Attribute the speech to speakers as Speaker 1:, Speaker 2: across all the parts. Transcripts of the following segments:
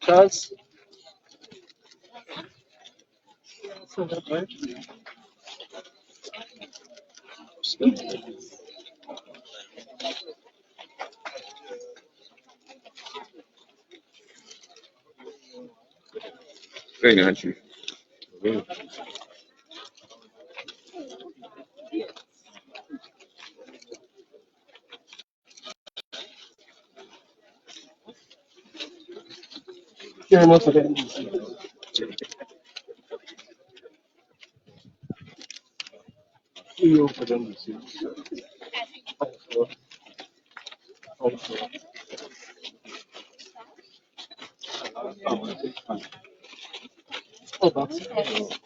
Speaker 1: Charles.
Speaker 2: Ragazzi.
Speaker 1: Io non so che io facendo sì. Oh, basta.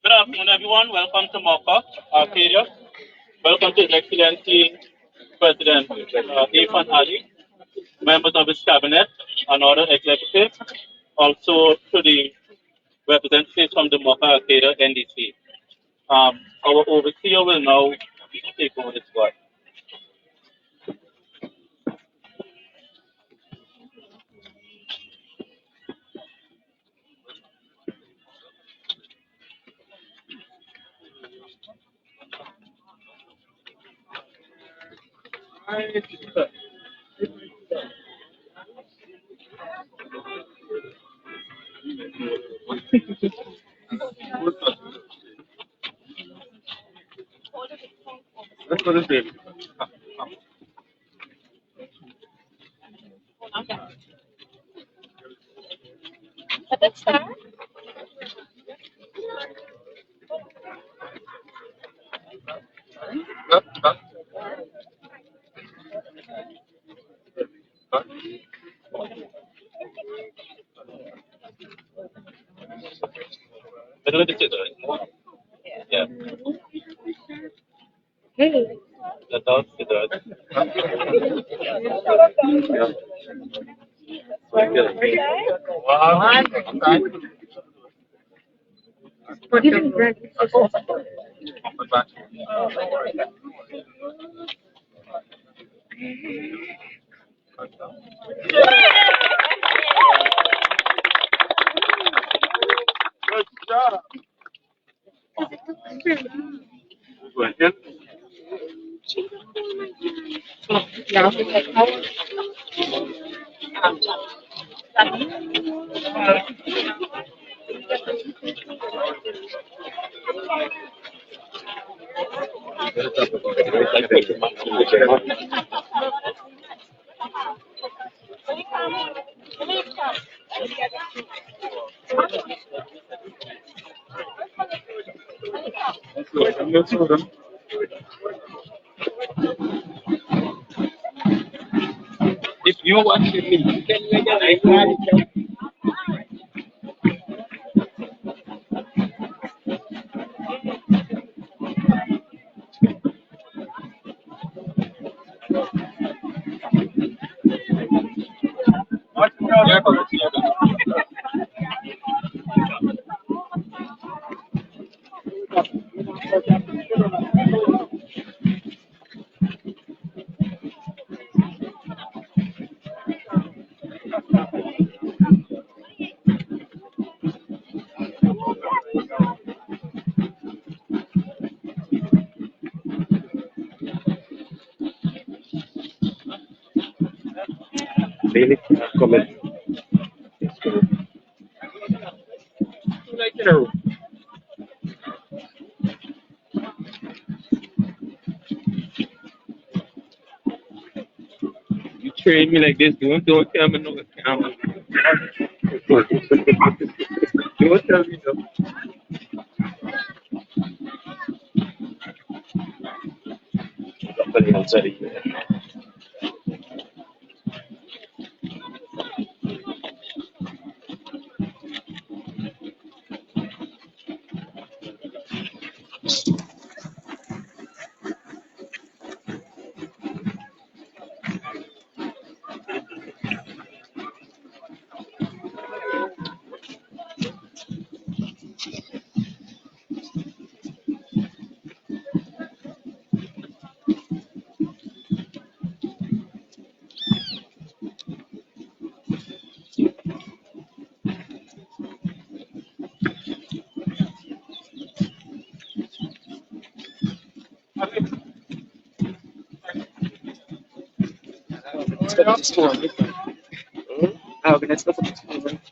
Speaker 2: Good afternoon, everyone. Welcome to Mocha Arcadia. Welcome to His Excellency President Irfaan Ali, members of his cabinet and other executives, also to the representatives from the Mocha Arcadia NDC. Our overseer will now take over this work. Let's go this way. Let's go this way. Yeah. That's all. Good job. Good. If you want to me, you can make it. Really? Comment. Like, you train me like this. Don't tell me no camera. Don't tell me no. Somebody else already.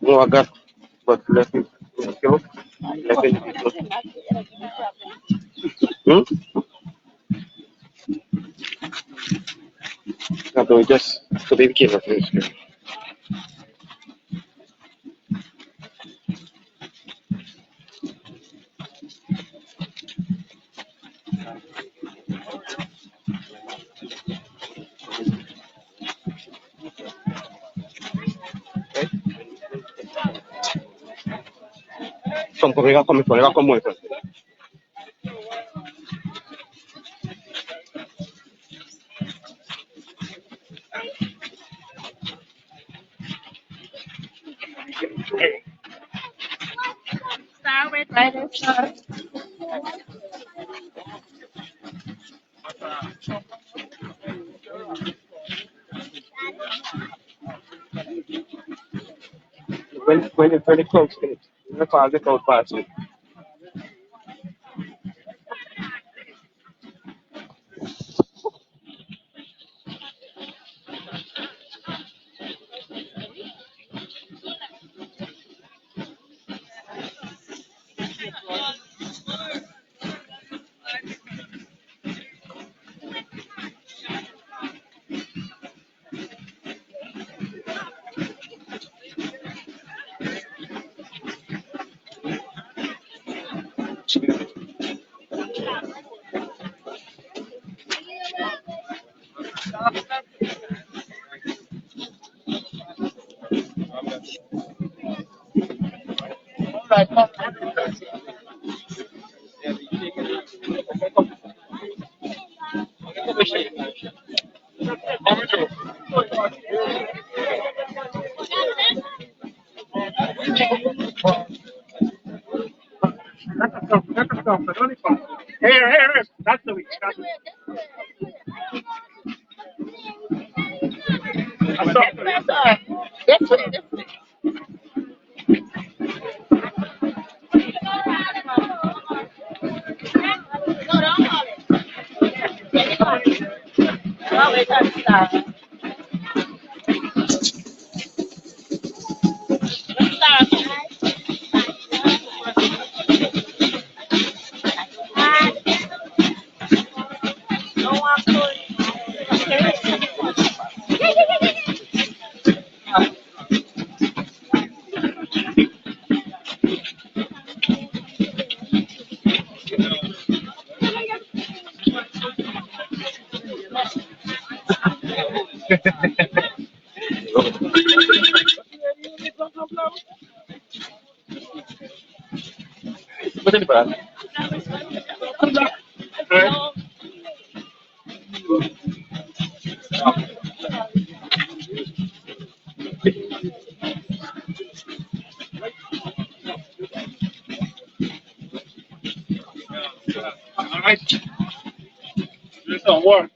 Speaker 2: No, I got, but let me go. Let me go. Hmm? No, just so they became a first. From Korea, coming from Korea, come on. When it comes to it, the father called past it. Here, that's the week.
Speaker 1: Betul Pak.
Speaker 2: All right. Do some work.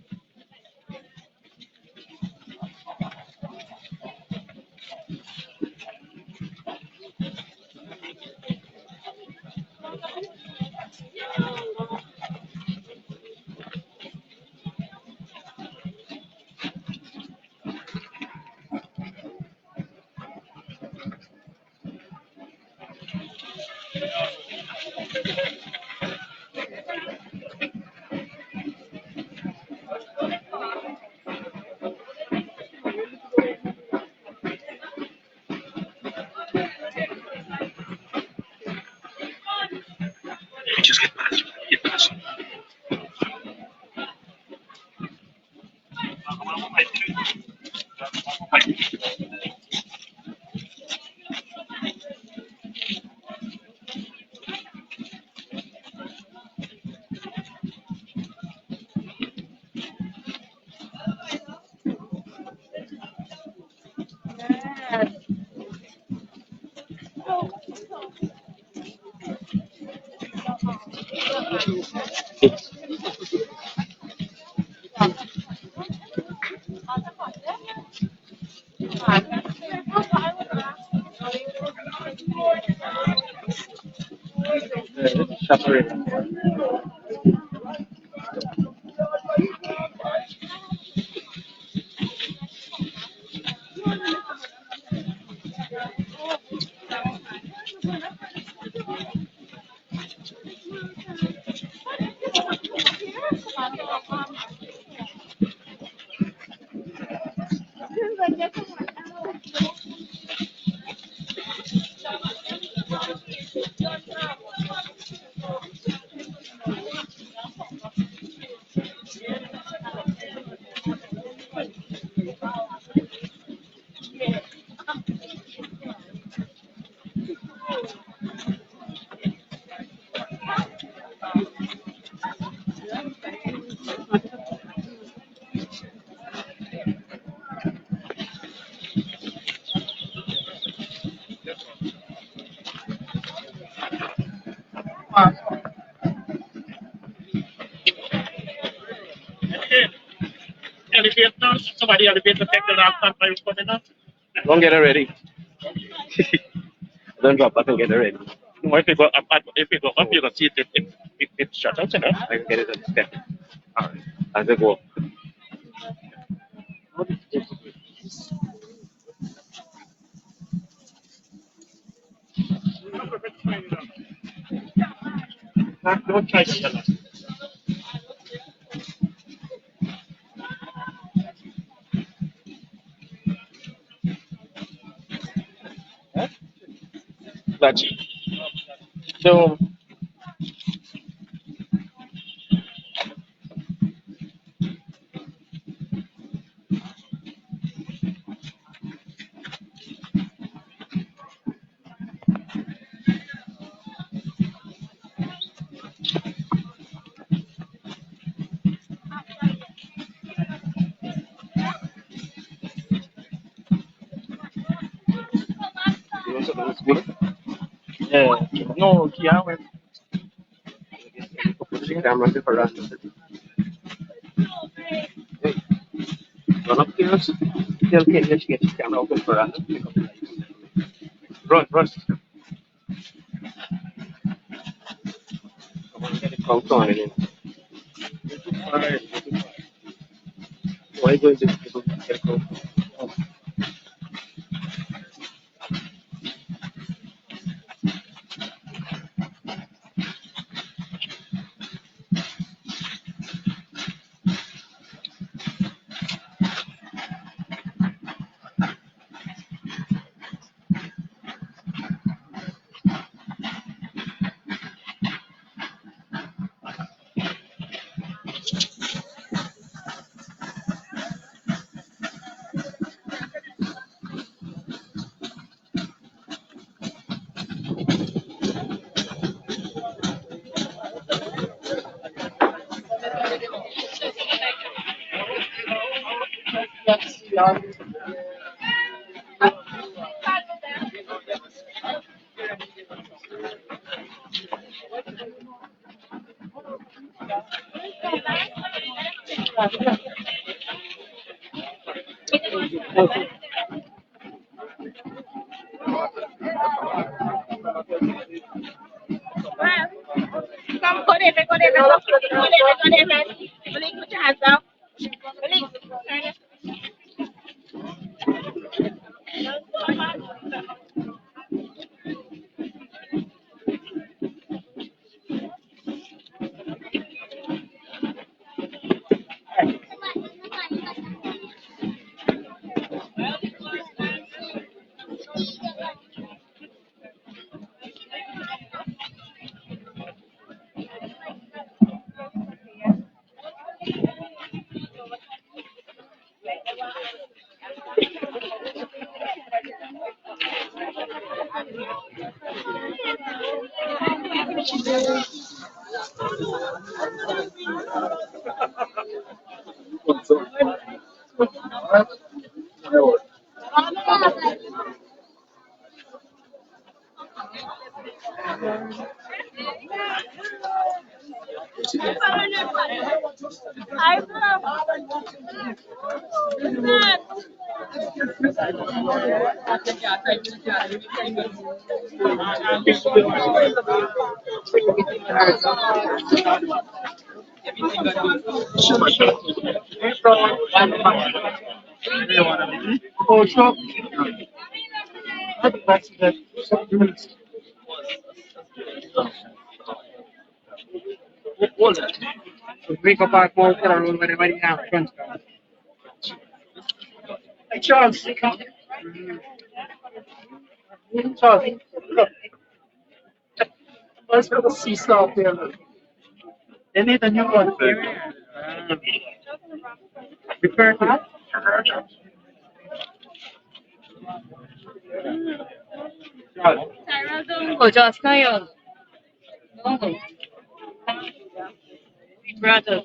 Speaker 1: Shuttering.
Speaker 2: Elevator. Somebody elevator take the laptop by for the
Speaker 1: Don't get it ready. Don't drop. I can get it ready.
Speaker 2: No, if you go up, you can see it shut out, you know.
Speaker 1: I can get it on the step. All right. As I go.
Speaker 2: Don't try to tell us.
Speaker 1: Lachi. So
Speaker 2: Yeah. No, Kia went.
Speaker 1: Put the camera for us. Hey, one of yours. Tell Kenya to get the camera open for us. Run. Come on, get it count on again. Why going to get a count?
Speaker 3: Come, go there, go there, Malik, put your hands down. Malik, turn it.
Speaker 2: Oh, sure. That's that. Wake up our call for our whenever you have friends. Hey, Charles. Charles. Look. Let's go to seesaw there. They need a new one. Repair that.
Speaker 3: 고졌어요. 너무 brother.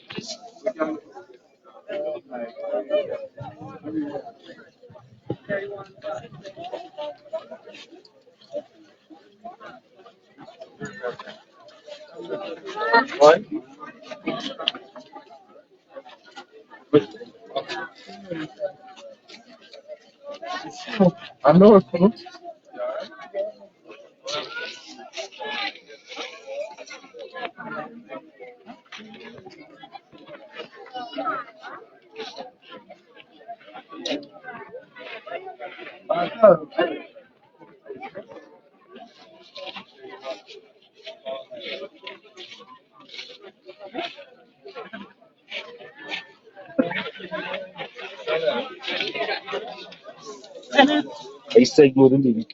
Speaker 1: What? I know it. I said more than the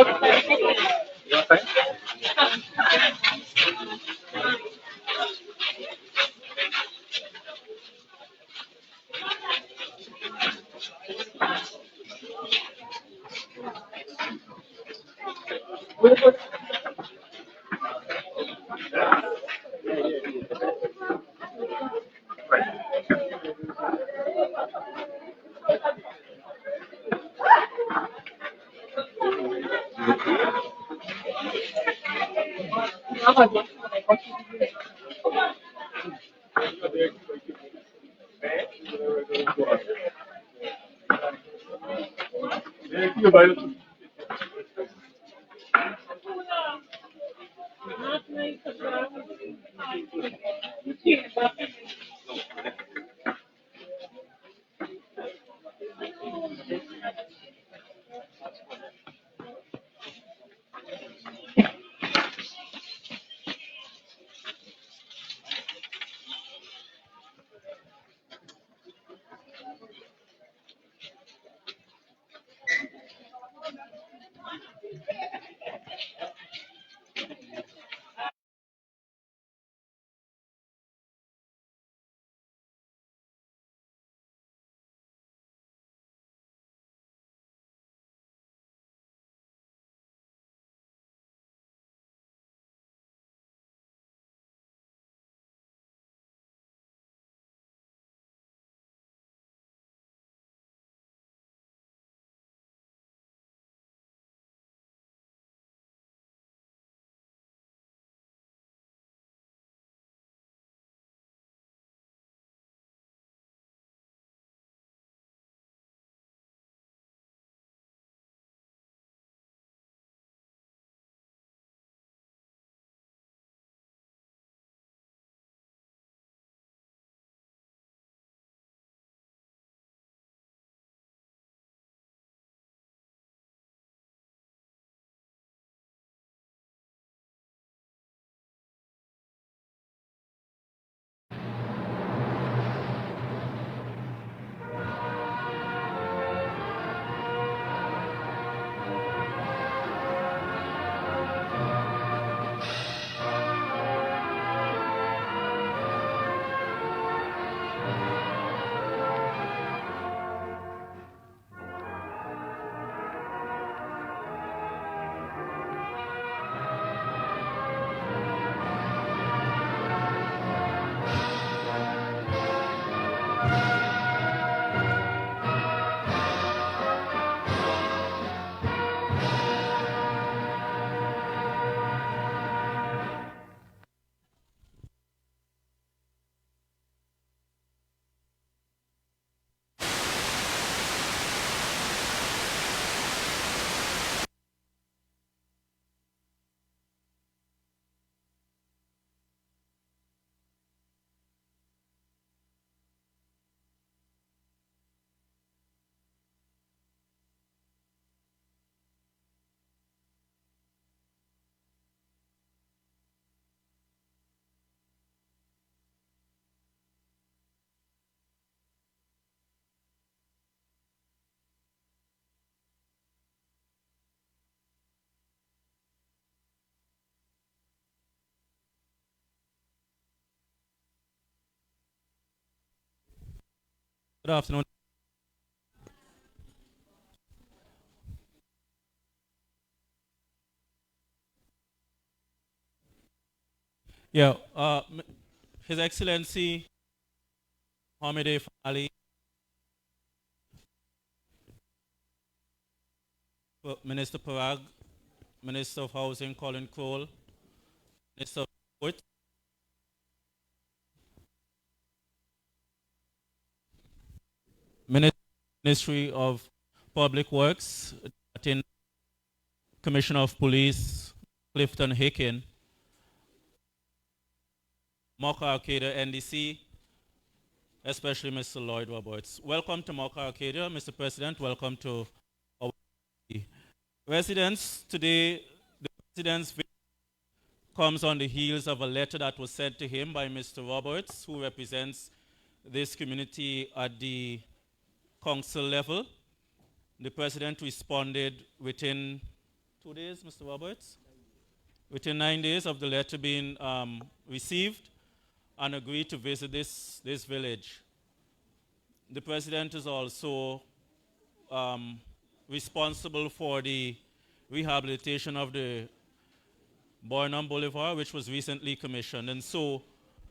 Speaker 1: Your time?
Speaker 4: Good afternoon. Yeah, His Excellency Mohammed Irfaan Ali, Minister Parag, Minister of Housing Colin Crowell, Minister of Sport, Ministry of Public Works, Acting Commissioner of Police Clifton Hicken, Mocha Arcadia NDC, especially Mr. Lloyd Roberts. Welcome to Mocha Arcadia, Mr. President. Welcome to our residents. Today, the president's visit comes on the heels of a letter that was sent to him by Mr. Roberts, who represents this community at the council level. The president responded within 2 days, Mr. Roberts. Within 9 days of the letter being received, and agreed to visit this village. The president is also responsible for the rehabilitation of the Burham Boulevard, which was recently commissioned. And so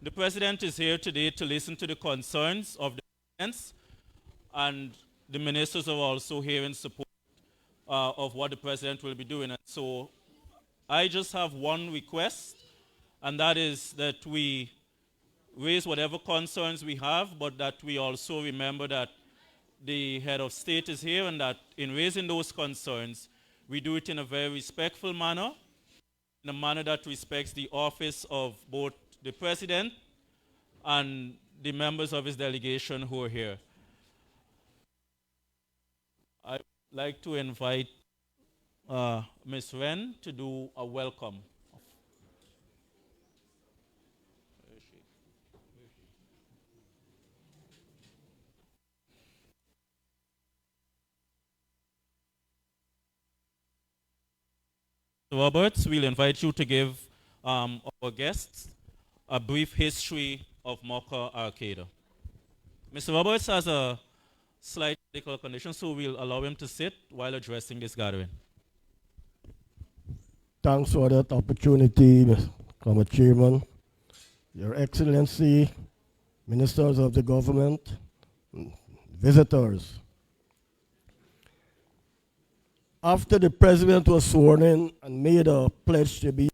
Speaker 4: the president is here today to listen to the concerns of the residents, and the ministers are also here in support of what the president will be doing. And so I just have one request, and that is that we raise whatever concerns we have, but that we also remember that the head of state is here, and that in raising those concerns, we do it in a very respectful manner, in a manner that respects the office of both the president and the members of his delegation who are here. I'd like to invite Ms. Wren to do a welcome. Roberts, we'll invite you to give our guests a brief history of Mocha Arcadia. Mr. Roberts has a slight medical condition, so we'll allow him to sit while addressing this gathering.
Speaker 5: Thanks for that opportunity, Mr. Chairman, Your Excellency, Ministers of the Government, visitors. After the President was sworn in and made a pledge to be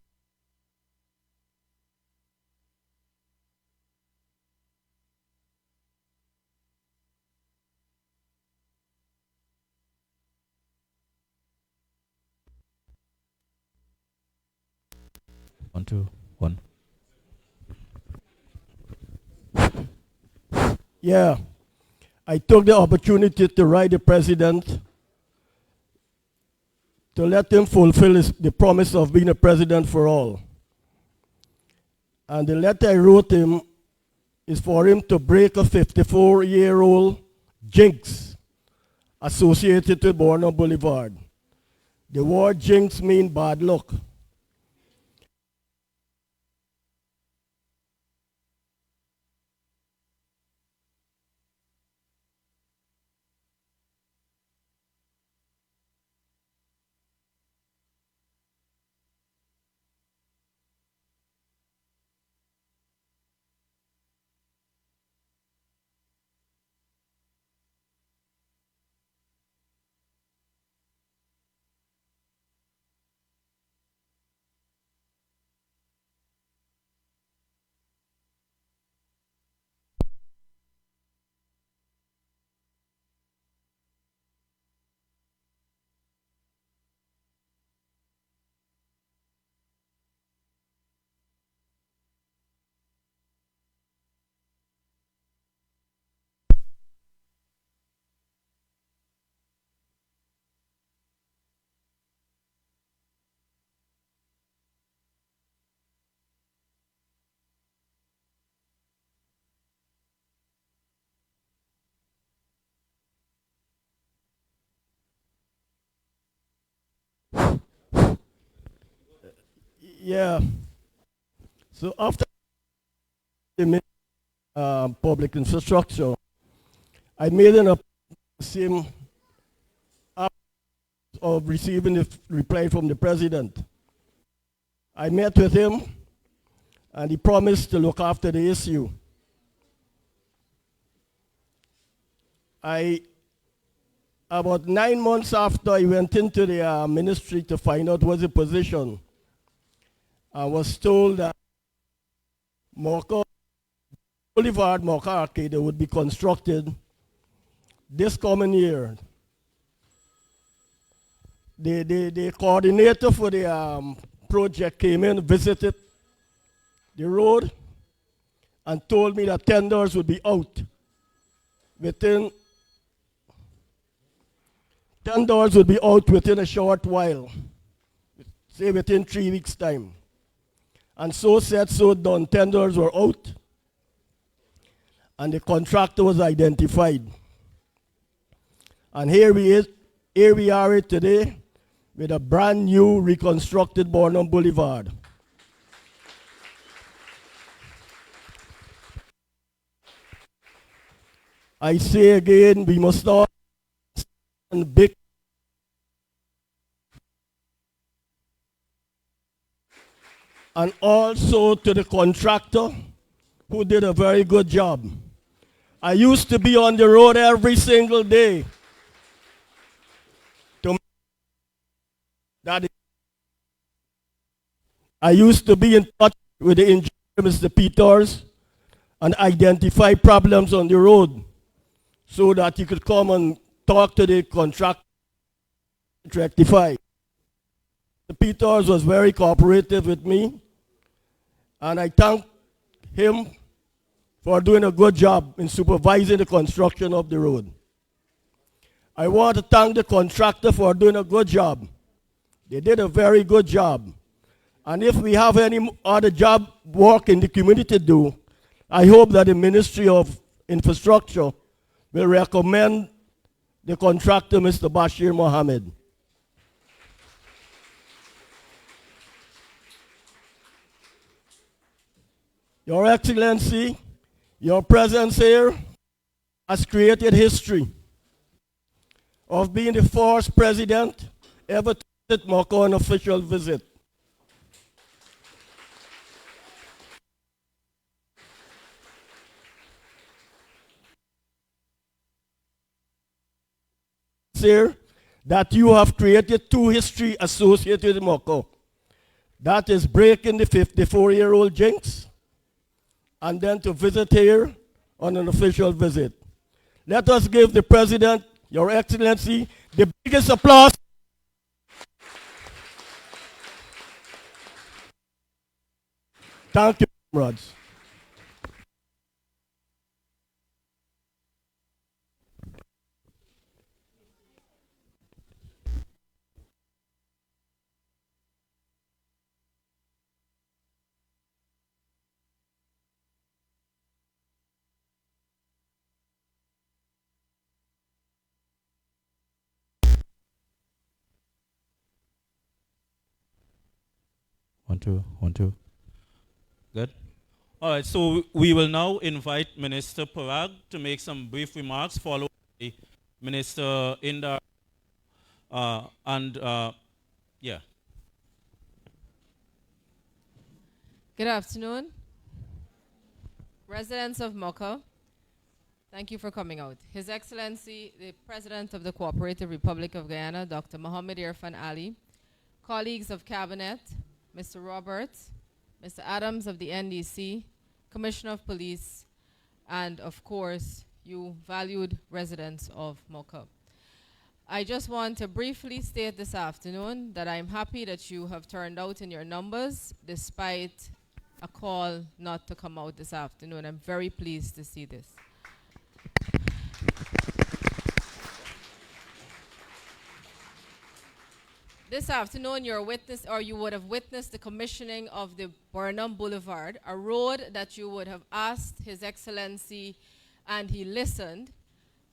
Speaker 4: One, two, one.
Speaker 5: Yeah, I took the opportunity to write the President to let him fulfill the promise of being a president for all. And the letter I wrote him is for him to break a 54-year-old jinx associated with Burham Boulevard. The word jinx means bad luck. Yeah. So after the public infrastructure, I made an same of receiving the reply from the President. I met with him, and he promised to look after the issue. About 9 months after, I went into the ministry to find out what's the position. I was told that Mocha Boulevard, Mocha Arcadia would be constructed this coming year. The coordinator for the project came in, visited the road, and told me that tenders would be out within a short while, say within 3 weeks' time. And so said, so done. Tenders were out, and the contractor was identified. And here we are today. with a brand new reconstructed Burham Boulevard. I say again, we must not stand big and also to the contractor who did a very good job. I used to be on the road every single day to that I used to be in touch with the engineer, Mr. Peters, and identify problems on the road so that he could come and talk to the contractor to rectify. Mr. Peters was very cooperative with me, and I thank him for doing a good job in supervising the construction of the road. I want to thank the contractor for doing a good job. They did a very good job. And if we have any other job work in the community to do, I hope that the Ministry of Infrastructure will recommend the contractor, Mr. Bashir Mohammed. Your Excellency, your presence here has created history of being the first president ever to visit Mocha on an official visit. Here, that you have created two history associated with Mocha. That is breaking the 54-year-old jinx, and then to visit here on an official visit. Let us give the President, Your Excellency, the biggest applause. Thank you, comrades.
Speaker 4: One, two, one, two. Good. All right, so we will now invite Minister Parag to make some brief remarks, followed by Minister Indar. Yeah.
Speaker 6: Good afternoon. Residents of Mocha, thank you for coming out. His Excellency, the President of the Cooperative Republic of Guyana, Dr. Mohammed Irfaan Ali, colleagues of Cabinet, Mr. Roberts, Mr. Adams of the NDC, Commissioner of Police, and of course, you valued residents of Mocha. I just want to briefly state this afternoon that I'm happy that you have turned out in your numbers despite a call not to come out this afternoon. I'm very pleased to see this. This afternoon, you would have witnessed the commissioning of the Burham Boulevard, a road that you would have asked His Excellency, and he listened.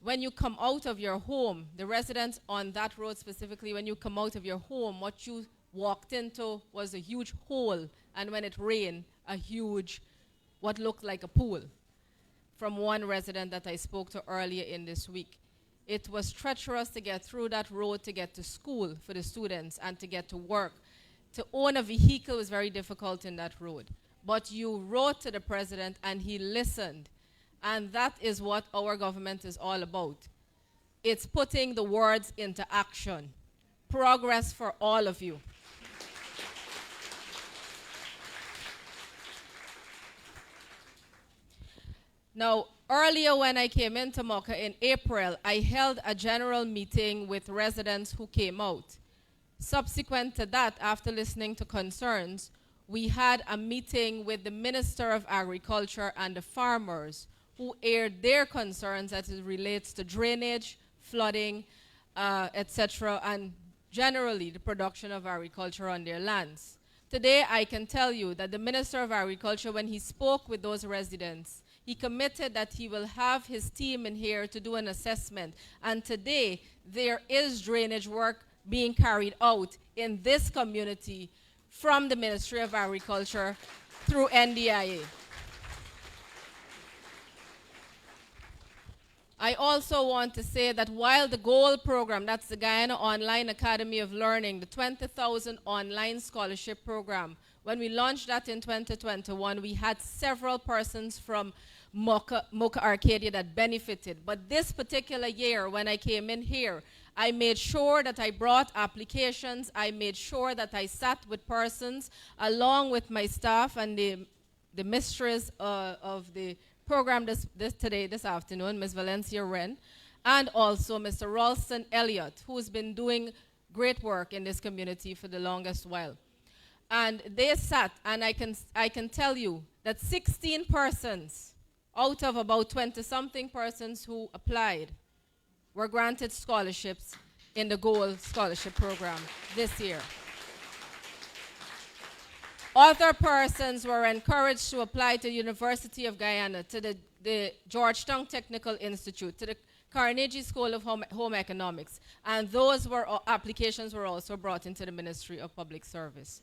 Speaker 6: When you come out of your home, the residents on that road specifically, when you come out of your home, what you walked into was a huge hole, and when it rained, a huge, what looked like a pool, from one resident that I spoke to earlier in this week. It was treacherous to get through that road to get to school for the students and to get to work. To own a vehicle was very difficult in that road. But you wrote to the president and he listened. And that is what our government is all about. It's putting the words into action. Progress for all of you. Now, earlier when I came into Mocha in April, I held a general meeting with residents who came out. Subsequent to that, after listening to concerns, we had a meeting with the Minister of Agriculture and the farmers who aired their concerns as it relates to drainage, flooding, etc., and generally the production of agriculture on their lands. Today, I can tell you that the Minister of Agriculture, when he spoke with those residents, he committed that he will have his team in here to do an assessment. And today, there is drainage work being carried out in this community from the Ministry of Agriculture through NDIA. I also want to say that while the GOAL program, that's the Guyana Online Academy of Learning, the 20,000 online scholarship program, when we launched that in 2021, we had several persons from Mocha Arcadia that benefited. But this particular year, when I came in here, I made sure that I brought applications. I made sure that I sat with persons along with my staff and the mistress of the program this afternoon, Ms. Valencia Wren, and also Mr. Ralston Elliott, who's been doing great work in this community for the longest while. And they sat, and I can tell you that 16 persons out of about 20-something persons who applied were granted scholarships in the GOAL scholarship program this year. Other persons were encouraged to apply to the University of Guyana, to the Georgetown Technical Institute, to the Carnegie School of Home Economics, and those applications were also brought into the Ministry of Public Service.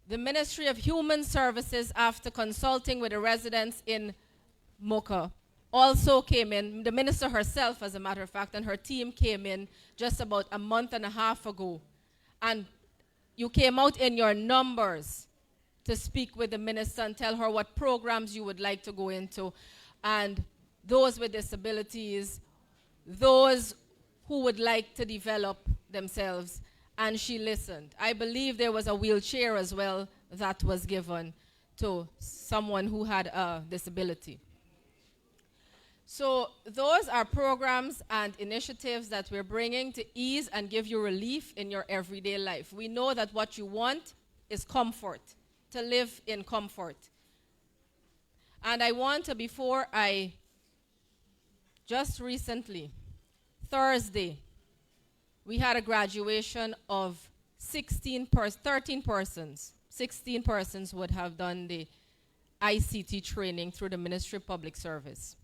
Speaker 6: The Ministry of Human Services, after consulting with the residents in Mocha, also came in. The minister herself, as a matter of fact, and her team came in just about a month and a half ago, and you came out in your numbers to speak with the minister and tell her what programs you would like to go into. And those with disabilities, those who would like to develop themselves. And she listened. I believe there was a wheelchair as well that was given to someone who had a disability. So those are programs and initiatives that we're bringing to ease and give you relief in your everyday life. We know that what you want is comfort, to live in comfort. And I want to, just recently, Thursday, we had a graduation of 13 persons. 16 persons would have done the ICT training through the Ministry of Public Service.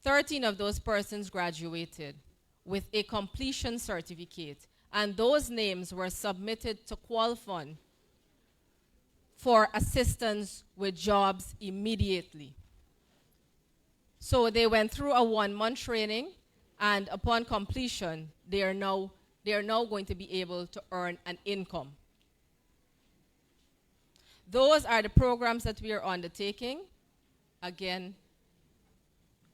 Speaker 6: 13 of those persons graduated with a completion certificate, and those names were submitted to Qualfund for assistance with jobs immediately. So they went through a 1-month training, and upon completion, they are now going to be able to earn an income. Those are the programs that we are undertaking, again,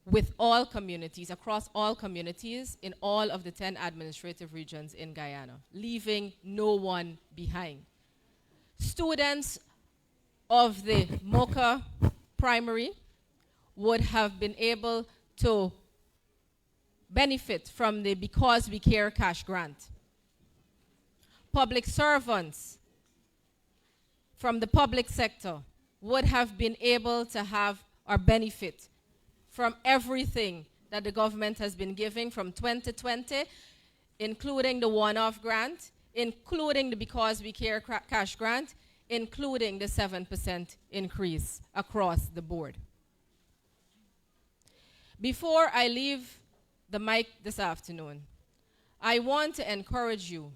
Speaker 6: with all communities, across all communities, in all of the 10 administrative regions in Guyana, leaving no one behind. Students of the Mocha primary would have been able to benefit from the Because We Care cash grant. Public servants from the public sector would have been able to have or benefit from everything that the government has been giving from 2020, including the one-off grant, including the Because We Care cash grant, including the 7% increase across the board. Before I leave the mic this afternoon, I want to encourage you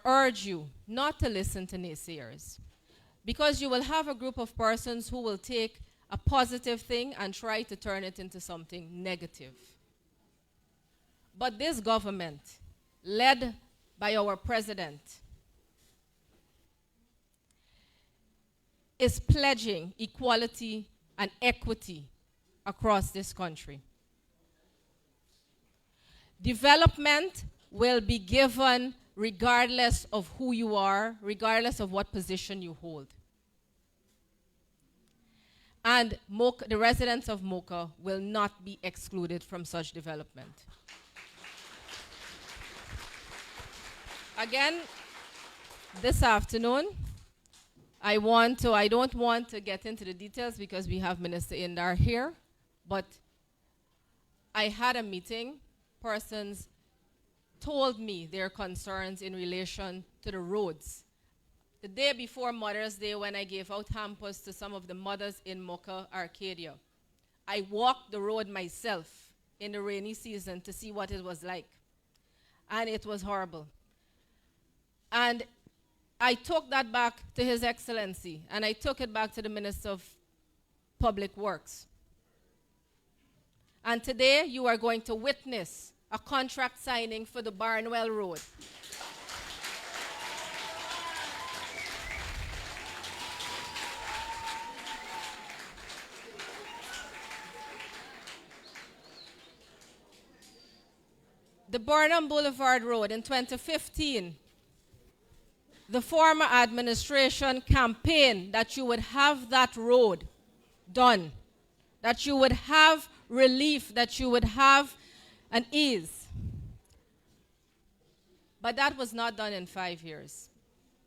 Speaker 6: urge you not to listen to naysayers, because you will have a group of persons who will take a positive thing and try to turn it into something negative. But this government, led by our president, is pledging equality and equity across this country. Development will be given regardless of who you are, regardless of what position you hold. And the residents of Mocha will not be excluded from such development. Again, this afternoon, I don't want to get into the details because we have Minister Indar here, but I had a meeting. Persons told me their concerns in relation to the roads. The day before Mother's Day, when I gave out hampers to some of the mothers in Mocha Arcadia, I walked the road myself in the rainy season to see what it was like. and it was horrible. And I took that back to His Excellency, and I took it back to the Minister of Public Works. And today you are going to witness a contract signing for the Barnwell Road. The Burham Boulevard Road in 2015, the former administration campaigned that you would have that road done, that you would have relief, that you would have an ease. But that was not done in 5 years.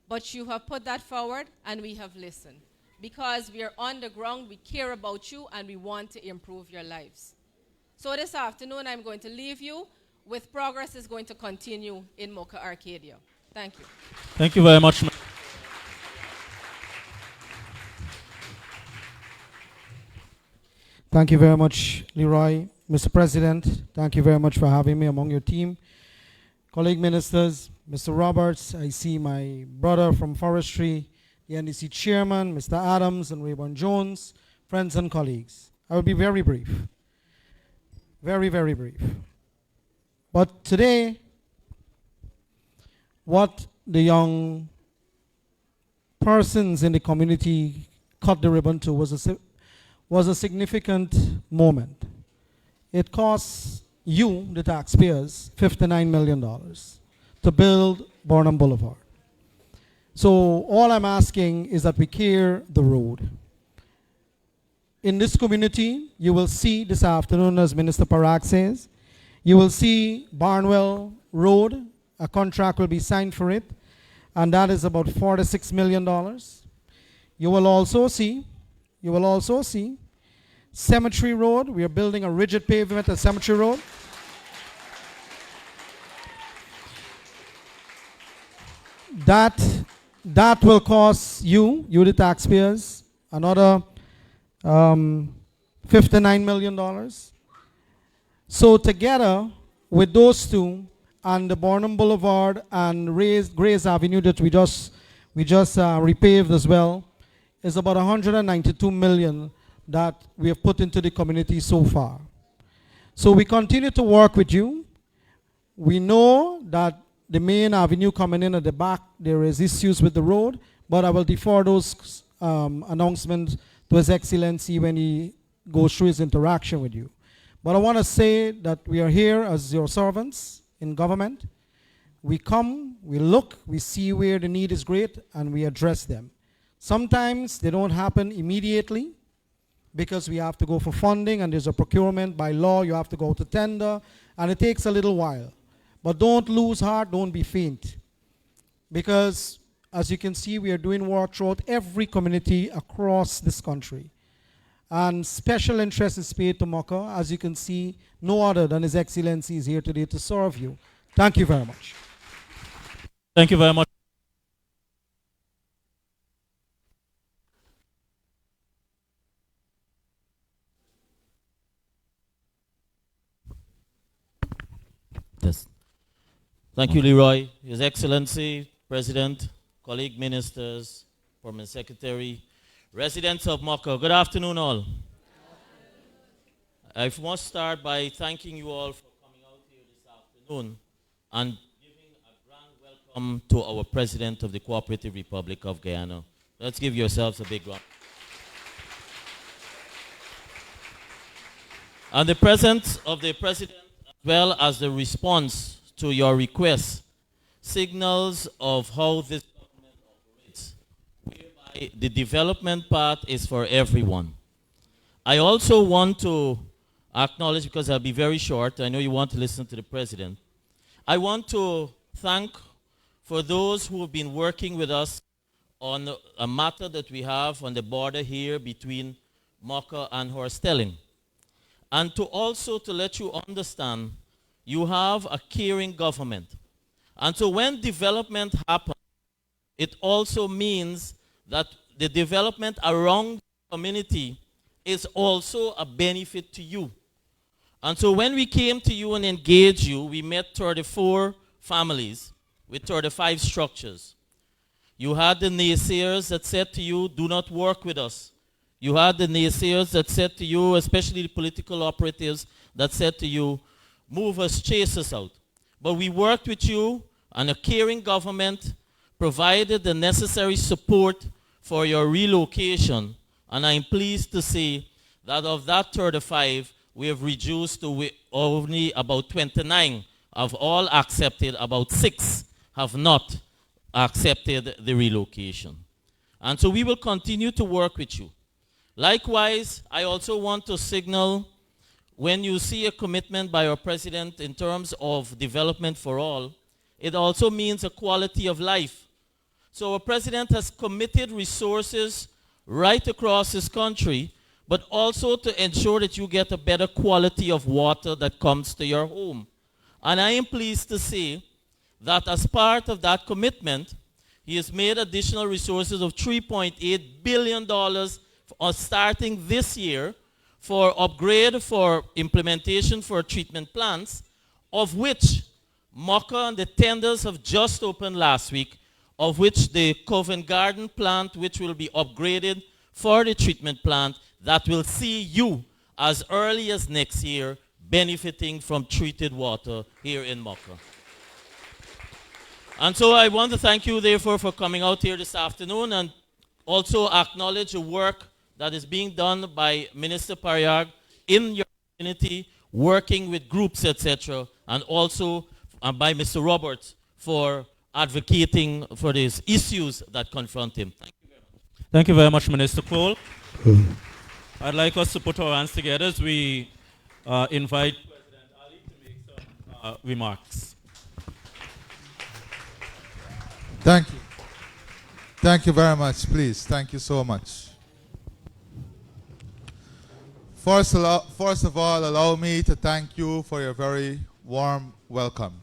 Speaker 6: But you have put that forward, and we have listened. Because we are on the ground, we care about you, and we want to improve your lives. So this afternoon, I'm going to leave you with progress is going to continue in Mocha Arcadia. Thank you.
Speaker 4: Thank you very much.
Speaker 7: Thank you very much, Leroy. Mr. President, thank you very much for having me among your team. Colleague ministers, Mr. Roberts, I see my brother from Forestry, the NDC chairman, Mr. Adams and Rayburn Jones, friends and colleagues. I will be very brief. Very, very brief. But today, what the young persons in the community cut the ribbon to was a significant moment. It costs you, the taxpayers, $59 million to build Burham Boulevard. So all I'm asking is that we clear the road. In this community, you will see this afternoon, as Minister Parag says, you will see Barnwell Road, a contract will be signed for it, and that is about $46 million. You will also see Cemetery Road. We are building a rigid pavement at Cemetery Road. That will cost you the taxpayers, another $59 million. So together with those two and the Burham Boulevard and Grays Avenue that we just repaved as well, is about $192 million that we have put into the community so far. So we continue to work with you. We know that the main avenue coming in at the back, there is issues with the road, but I will defer those announcements to His Excellency when he goes through his interaction with you. But I want to say that we are here as your servants in government. We come, we look, we see where the need is great, and we address them. Sometimes they don't happen immediately because we have to go for funding, and there's a procurement by law, you have to go to tender, and it takes a little while. But don't lose heart, don't be faint. Because as you can see, we are doing work throughout every community across this country. And special interest is paid to Mocha. As you can see, no other than His Excellency is here today to serve you. Thank you very much.
Speaker 4: Thank you very much. Yes. Thank you, Leroy. His Excellency, President, colleague ministers, Permanent Secretary, residents of Mocha, good afternoon all. I must start by thanking you all for coming out here this afternoon and giving a grand welcome to our President of the Cooperative Republic of Guyana. Let's give yourselves a big round. And the presence of the President, as well as the response to your request, signals of how this government operates, whereby the development path is for everyone. I also want to acknowledge, because I'll be very short, I know you want to listen to the President, I want to thank for those who have been working with us on a matter that we have on the border here between Mocha and Horstelling. And to also to let you understand, you have a caring government. And so when development happens, it also means that the development around the community is also a benefit to you. And so when we came to you and engaged you, we met 34
Speaker 8: families with 35 structures. You had the naysayers that said to you, do not work with us. You had the naysayers that said to you, especially the political operatives, that said to you, move us, chase us out. But we worked with you, and a caring government provided the necessary support for your relocation. And I'm pleased to say that of that 35, we have reduced to only about 29 have all accepted, about 6 have not accepted the relocation. And so we will continue to work with you. Likewise, I also want to signal, when you see a commitment by our president in terms of development for all, it also means a quality of life. So our president has committed resources right across this country, but also to ensure that you get a better quality of water that comes to your home. And I am pleased to say that as part of that commitment, he has made additional resources of $3.8 billion starting this year for upgrade, for implementation for treatment plants, of which Mocha and the tenders have just opened last week, of which the Covent Garden plant, which will be upgraded for the treatment plant, that will see you as early as next year benefiting from treated water here in Mocha. And so I want to thank you, therefore, for coming out here this afternoon, and also acknowledge the work that is being done by Minister Pariag in your community, working with groups, etc., and also by Mr. Roberts for advocating for these issues that confront him. Thank you very much.
Speaker 4: Thank you very much, Minister Cole. I'd like us to put our hands together as we invite President Ali to make some remarks.
Speaker 9: Thank you. Thank you very much, please. Thank you so much. First of all, allow me to thank you for your very warm welcome.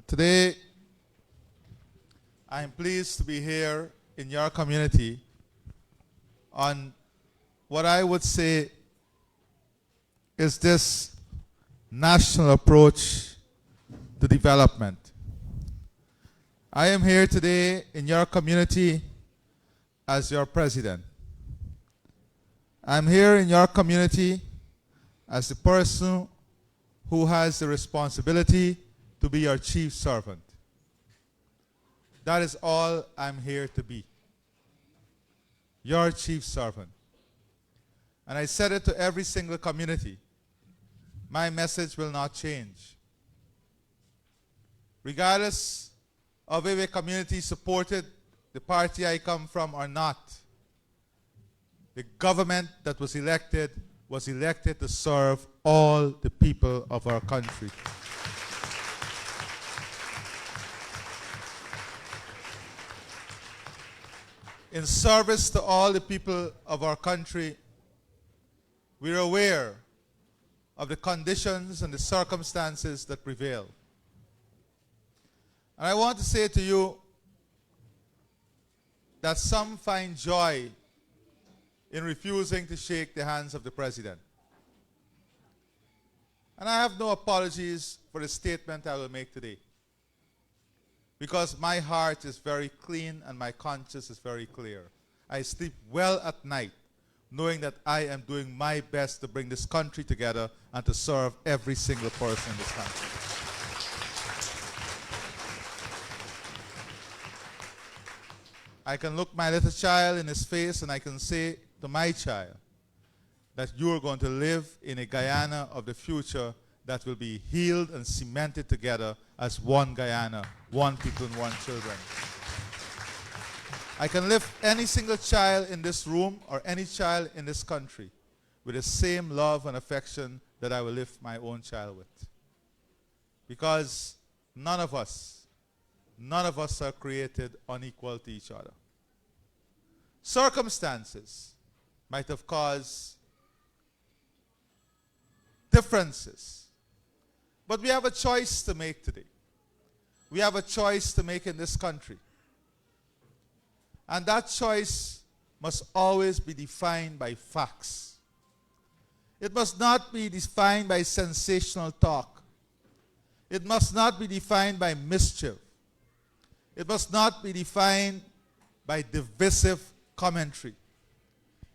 Speaker 9: Today, I am pleased to be here in your community on what I would say is this national approach to development. I am here today in your community as your president. I'm here in your community as the person who has the responsibility to be your chief servant. That is all I'm here to be. Your chief servant. And I said it to every single community. My message will not change. Regardless of if a community supported the party I come from or not, the government that was elected to serve all the people of our country. In service to all the people of our country, we're aware of the conditions and the circumstances that prevail. And I want to say to you that some find joy in refusing to shake the hands of the president. And I have no apologies for the statement I will make today, because my heart is very clean and my conscience is very clear. I sleep well at night knowing that I am doing my best to bring this country together and to serve every single person in this country. I can look my little child in his face and I can say to my child that you are going to live in a Guyana of the future that will be healed and cemented together as one Guyana, one people and one children. I can lift any single child in this room or any child in this country with the same love and affection that I will lift my own child with. Because none of us are created unequal to each other. Circumstances might have caused differences, but we have a choice to make today. We have a choice to make in this country. And that choice must always be defined by facts. It must not be defined by sensational talk. It must not be defined by mischief. It must not be defined by divisive commentary.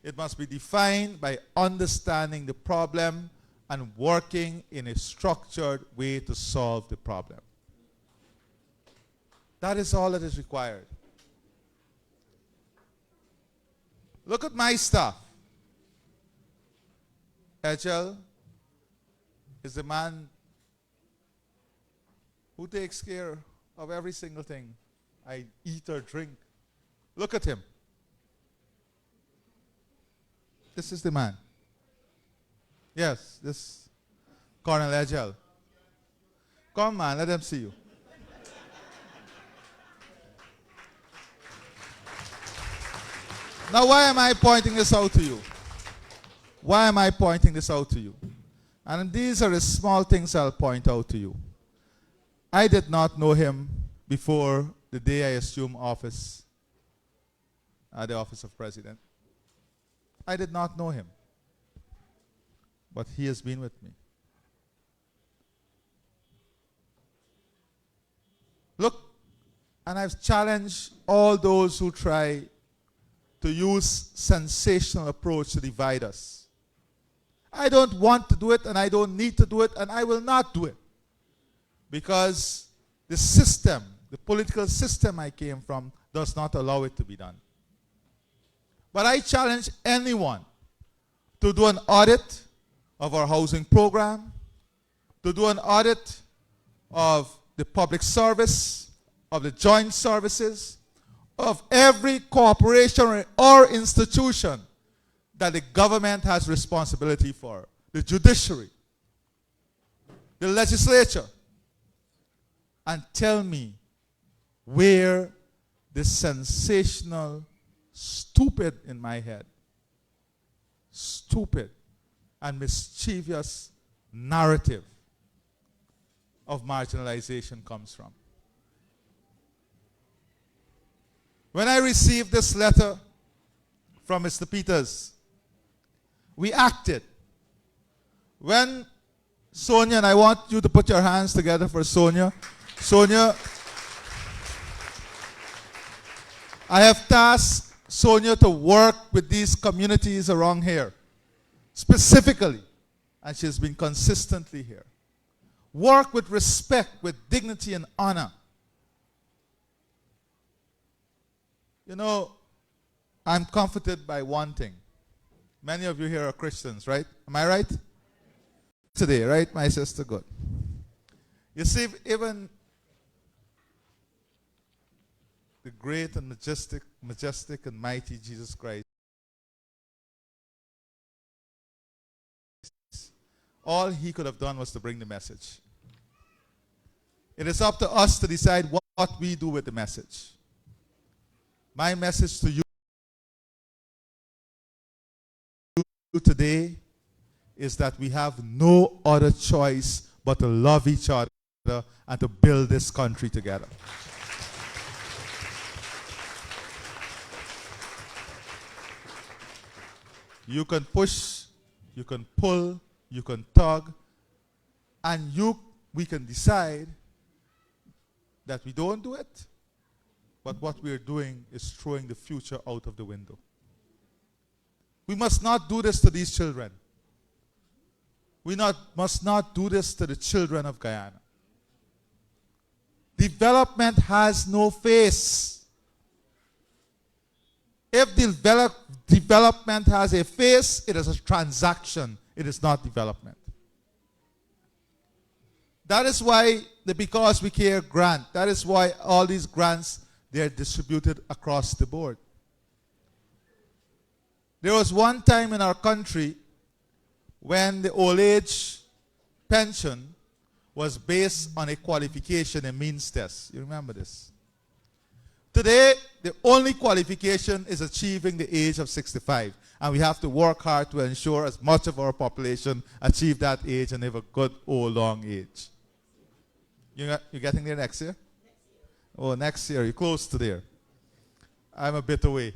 Speaker 9: It must be defined by understanding the problem and working in a structured way to solve the problem. That is all that is required. Look at my staff. Ejel is the man who takes care of every single thing I eat or drink. Look at him. This is the man. Yes, this Colonel Ejel. Come on, let them see you. Now, why am I pointing this out to you? Why am I pointing this out to you? And these are the small things I'll point out to you. I did not know him before the day I assumed office, the office of president. I did not know him, but he has been with me. Look, and I've challenged all those who try to use sensational approach to divide us. I don't want to do it, and I don't need to do it, and I will not do it. Because the system, the political system I came from, does not allow it to be done. But I challenge anyone to do an audit of our housing program, to do an audit of the public service, of the joint services, of every corporation or institution that the government has responsibility for. The judiciary, the legislature. And tell me where the sensational, stupid in my head, stupid and mischievous narrative of marginalization comes from. When I received this letter from Mr. Peters, we acted. When Sonia, and I want you to put your hands together for Sonia. Sonia, I have tasked Sonia to work with these communities around here, specifically, and she's been consistently here. Work with respect, with dignity and honor. You know, I'm comforted by one thing. Many of you here are Christians, right? Am I right? Today, right, my sister? Good. You see, even the great and majestic and mighty Jesus Christ, all he could have done was to bring the message. It is up to us to decide what we do with the message. My message to you today is that we have no other choice but to love each other and to build this country together. You can push, you can pull, you can tug, and we can decide that we don't do it, but what we're doing is throwing the future out of the window. We must not do this to these children. We must not do this to the children of Guyana. Development has no face. If development has a face, it is a transaction. It is not development. That is why the Because We Care grant, that is why all these grants, they're distributed across the board. There was one time in our country when the old age pension was based on a qualification, a means test. You remember this? Today, the only qualification is achieving the age of 65. And we have to work hard to ensure as much of our population achieve that age and have a good old long age. You're getting there next year? Oh, next year. You're close to there. I'm a bit away.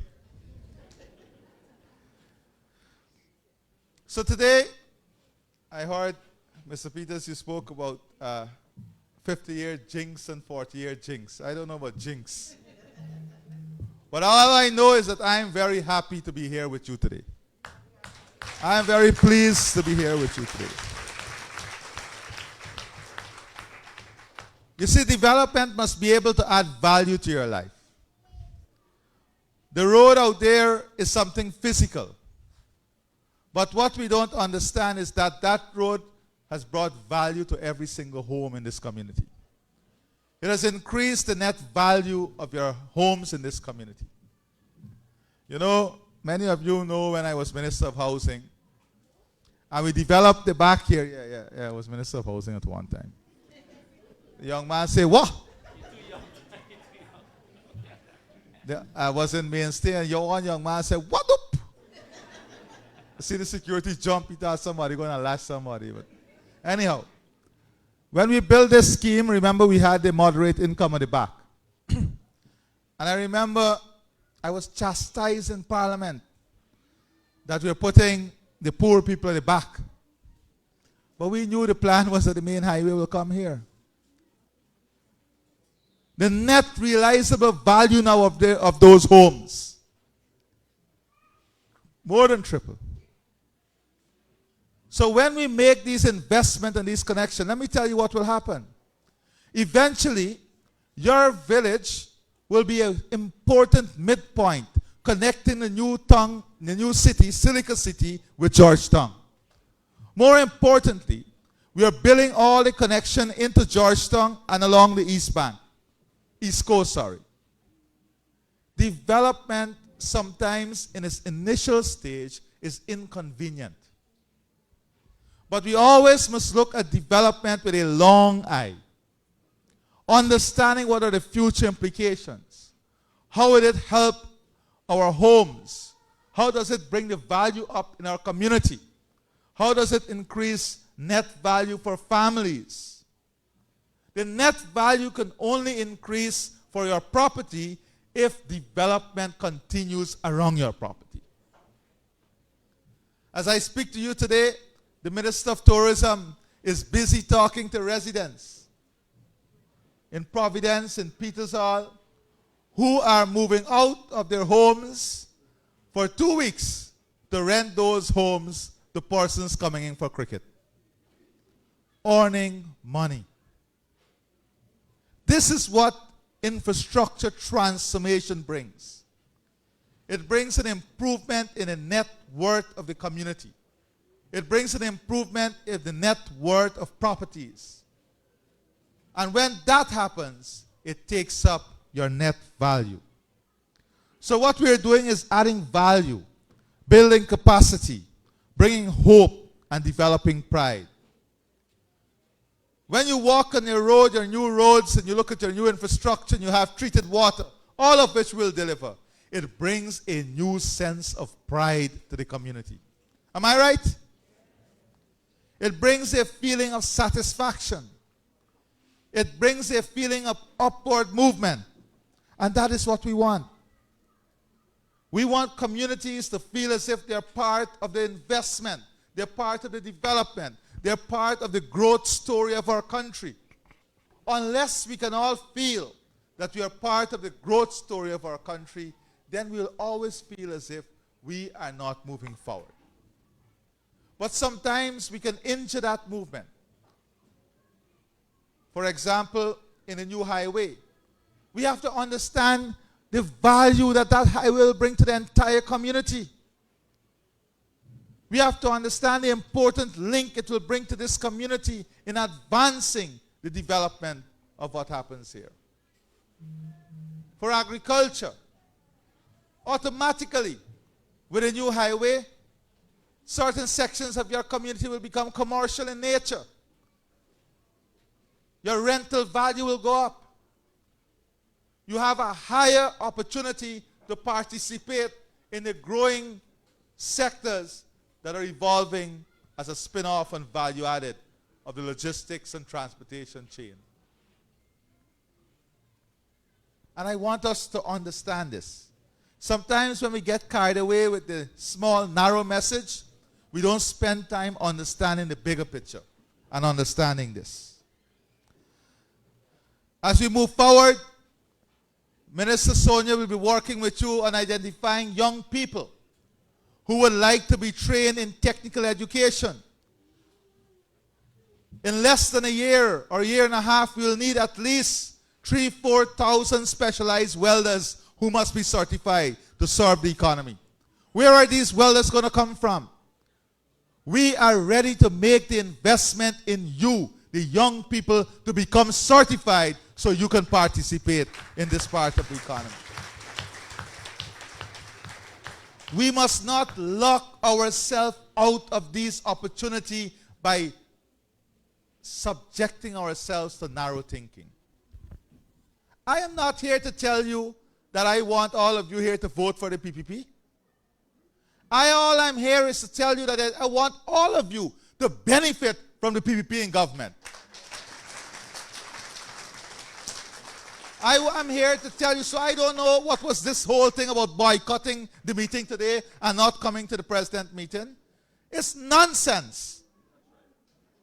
Speaker 9: So today, I heard, Mr. Peters, you spoke about 50-year jinx and 40-year jinx. I don't know about jinx. But all I know is that I am very happy to be here with you today. I am very pleased to be here with you today. You see, development must be able to add value to your life. The road out there is something physical. But what we don't understand is that that road has brought value to every single home in this community. It has increased the net value of your homes in this community. You know, many of you know when I was Minister of Housing, and we developed the back here. Yeah, I was Minister of Housing at one time. The young man said, what? I was in Mainstay, and one young man said, what up? See the security jump, he thought somebody going to lash somebody. But anyhow, when we built this scheme, remember we had the moderate income at the back. And I remember I was chastised in Parliament that we were putting the poor people at the back. But we knew the plan was that the main highway will come here. The net realizable value now of those homes, more than triple. So when we make these investments and these connections, let me tell you what will happen. Eventually, your village will be an important midpoint connecting the new city, Silica City, with Georgetown. More importantly, we are building all the connection into Georgetown and along the East Coast. Development sometimes in its initial stage is inconvenient. But we always must look at development with a long eye, understanding what are the future implications. How will it help our homes? How does it bring the value up in our community? How does it increase net value for families? The net value can only increase for your property if development continues around your property. As I speak to you today, the Minister of Tourism is busy talking to residents in Providence, in Peters Hall, who are moving out of their homes for 2 weeks to rent those homes to persons coming in for cricket, earning money. This is what infrastructure transformation brings. It brings an improvement in the net worth of the community. It brings an improvement in the net worth of properties. And when that happens, it takes up your net value. So what we are doing is adding value, building capacity, bringing hope, and developing pride. When you walk on your road, your new roads, and you look at your new infrastructure, and you have treated water, all of which will deliver, it brings a new sense of pride to the community. Am I right? It brings a feeling of satisfaction. It brings a feeling of upward movement. And that is what we want. We want communities to feel as if they're part of the investment. They're part of the development. They're part of the growth story of our country. Unless we can all feel that we are part of the growth story of our country, then we'll always feel as if we are not moving forward. But sometimes we can injure that movement. For example, in a new highway, we have to understand the value that that highway will bring to the entire community. We have to understand the important link it will bring to this community in advancing the development of what happens here. For agriculture, automatically, with a new highway, certain sections of your community will become commercial in nature. Your rental value will go up. You have a higher opportunity to participate in the growing sectors that are evolving as a spin-off and value added of the logistics and transportation chain. And I want us to understand this. Sometimes when we get carried away with the small, narrow message, we don't spend time understanding the bigger picture and understanding this. As we move forward, Minister Sonia will be working with you on identifying young people who would like to be trained in technical education. In less than a year or a year and a half, we will need at least 3,000-4,000 specialized welders who must be certified to serve the economy. Where are these welders going to come from? We are ready to make the investment in you, the young people, to become certified so you can participate in this part of the economy. We must not lock ourselves out of this opportunity by subjecting ourselves to narrow thinking. I am not here to tell you that I want all of you here to vote for the PPP. All I'm here is to tell you that I want all of you to benefit from the PPP in government. I'm here to tell you, so I don't know what was this whole thing about boycotting the meeting today and not coming to the president meeting. It's nonsense.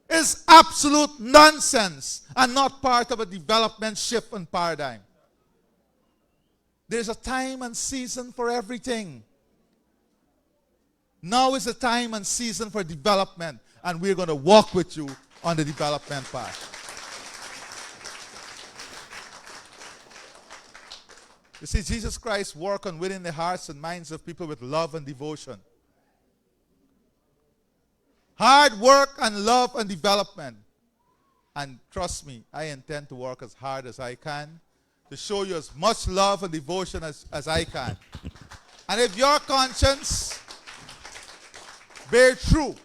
Speaker 9: It's absolute nonsense and not part of a development shift and paradigm. There's a time and season for everything. Now is the time and season for development, and we're going to walk with you on the development path. You see, Jesus Christ worked on winning the hearts and minds of people with love and devotion. Hard work and love and development. And trust me, I intend to work as hard as I can to show you as much love and devotion as I can. And if your conscience bear true,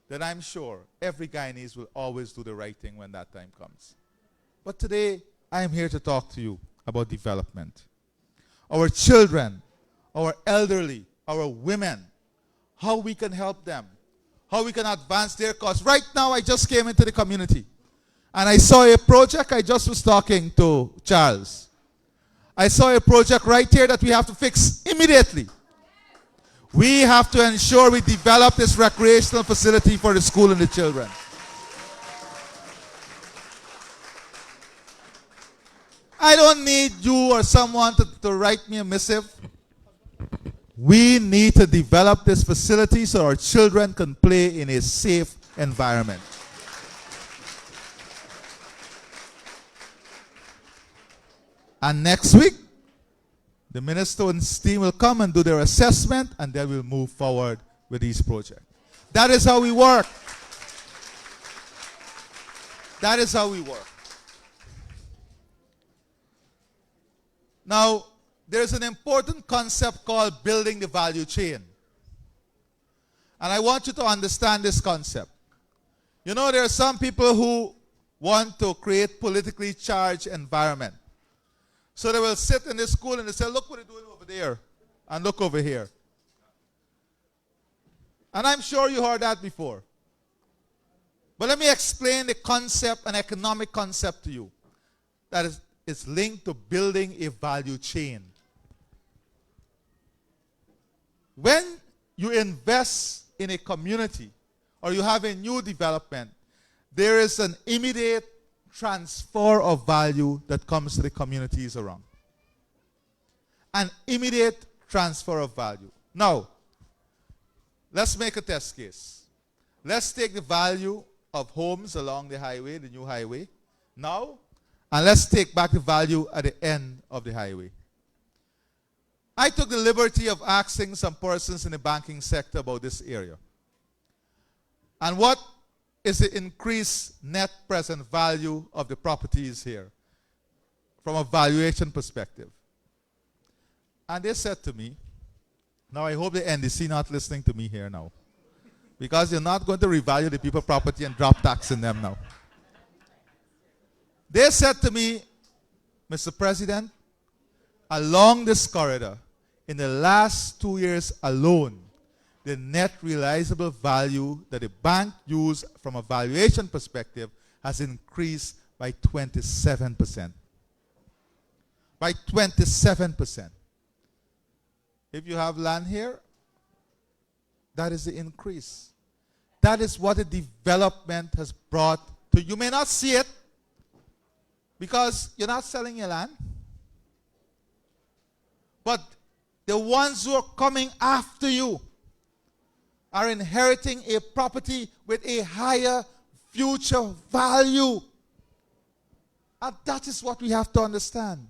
Speaker 9: then I'm sure every Guyanese will always do the right thing when that time comes. But today, I am here to talk to you about development. Our children, our elderly, our women, how we can help them, how we can advance their cause. Right now, I just came into the community, and I saw a project. I just was talking to Charles. I saw a project right here that we have to fix immediately. We have to ensure we develop this recreational facility for the school and the children. I don't need you or someone to write me a missive. We need to develop this facility so our children can play in a safe environment. And next week, the minister and his team will come and do their assessment, and then we'll move forward with these projects. That is how we work. That is how we work. Now, there's an important concept called building the value chain. And I want you to understand this concept. You know, there are some people who want to create politically charged environment. So they will sit in this school and they say, look what they're doing over there, and look over here. And I'm sure you heard that before. But let me explain the concept, an economic concept to you. That is, it's linked to building a value chain. When you invest in a community or you have a new development, there is an immediate transfer of value that comes to the communities around. An immediate transfer of value. Now, let's make a test case. Let's take the value of homes along the highway, the new highway, now, and let's take back the value at the end of the highway. I took the liberty of asking some persons in the banking sector about this area. And what is the increased net present value of the properties here from a valuation perspective? And they said to me, now I hope the NDC not listening to me here now, because you're not going to revalue the people's property and drop tax in them now. They said to me, Mr. President, along this corridor, in the last 2 years alone, the net realizable value that the bank used from a valuation perspective has increased by 27%. By 27%. If you have land here, that is the increase. That is what the development has brought to you. You may not see it, because you're not selling your land. But the ones who are coming after you are inheriting a property with a higher future value. And that is what we have to understand.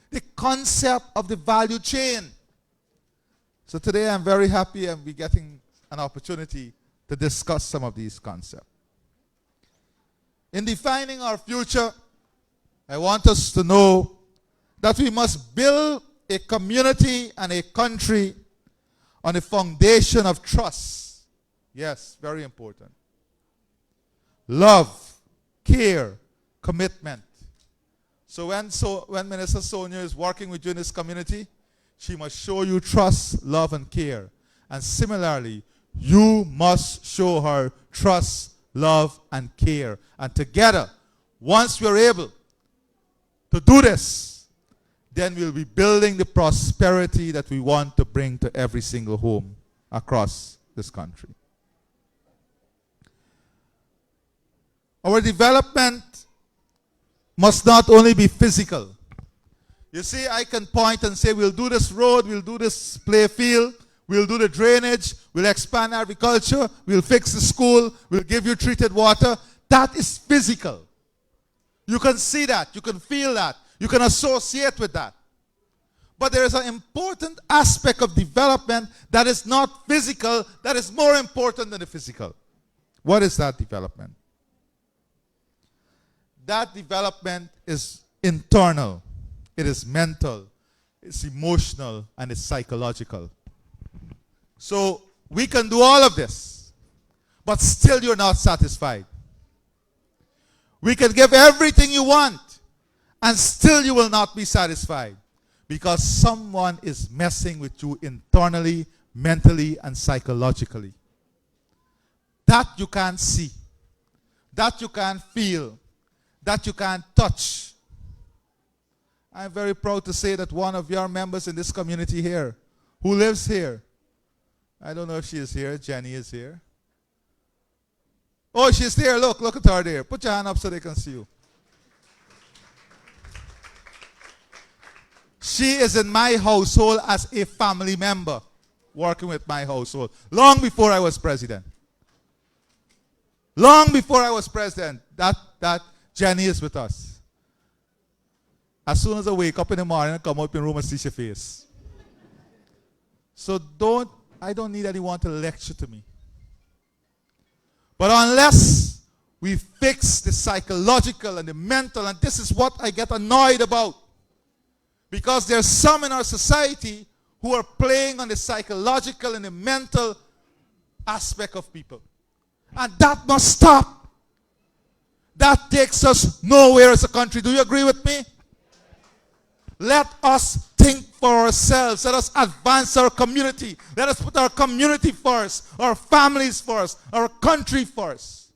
Speaker 9: The concept of the value chain. So today I'm very happy and we're getting an opportunity to discuss some of these concepts. In defining our future, I want us to know that we must build a community and a country on a foundation of trust. Yes, very important. Love, care, commitment. So when Minister Sonia is working with you in this community, she must show you trust, love, and care. And similarly, you must show her trust, love, and care. And together, once we're able to do this, then we'll be building the prosperity that we want to bring to every single home across this country. Our development must not only be physical. You see, I can point and say, we'll do this road, we'll do this play field, we'll do the drainage, we'll expand agriculture, we'll fix the school, we'll give you treated water. That is physical. You can see that, you can feel that, you can associate with that. But there is an important aspect of development that is not physical, that is more important than the physical. What is that development? That development is internal. It is mental, it's emotional, and it's psychological. So we can do all of this, but still you're not satisfied. We can give everything you want, and still you will not be satisfied, because someone is messing with you internally, mentally, and psychologically. That you can't see, that you can't feel, that you can't touch. I'm very proud to say that one of your members in this community here, who lives here, I don't know if she is here, Jenny is here. Oh, she's there, look at her there. Put your hand up so they can see you. She is in my household as a family member, working with my household, long before I was president. Long before I was president, that Jenny is with us. As soon as I wake up in the morning, I come up in the room and see your face. So I don't need anyone to lecture to me. But unless we fix the psychological and the mental, and this is what I get annoyed about, because there's some in our society who are playing on the psychological and the mental aspect of people. And that must stop. That takes us nowhere as a country. Do you agree with me? Let us think for ourselves. Let us advance our community. Let us put our community first, our families first, our country first.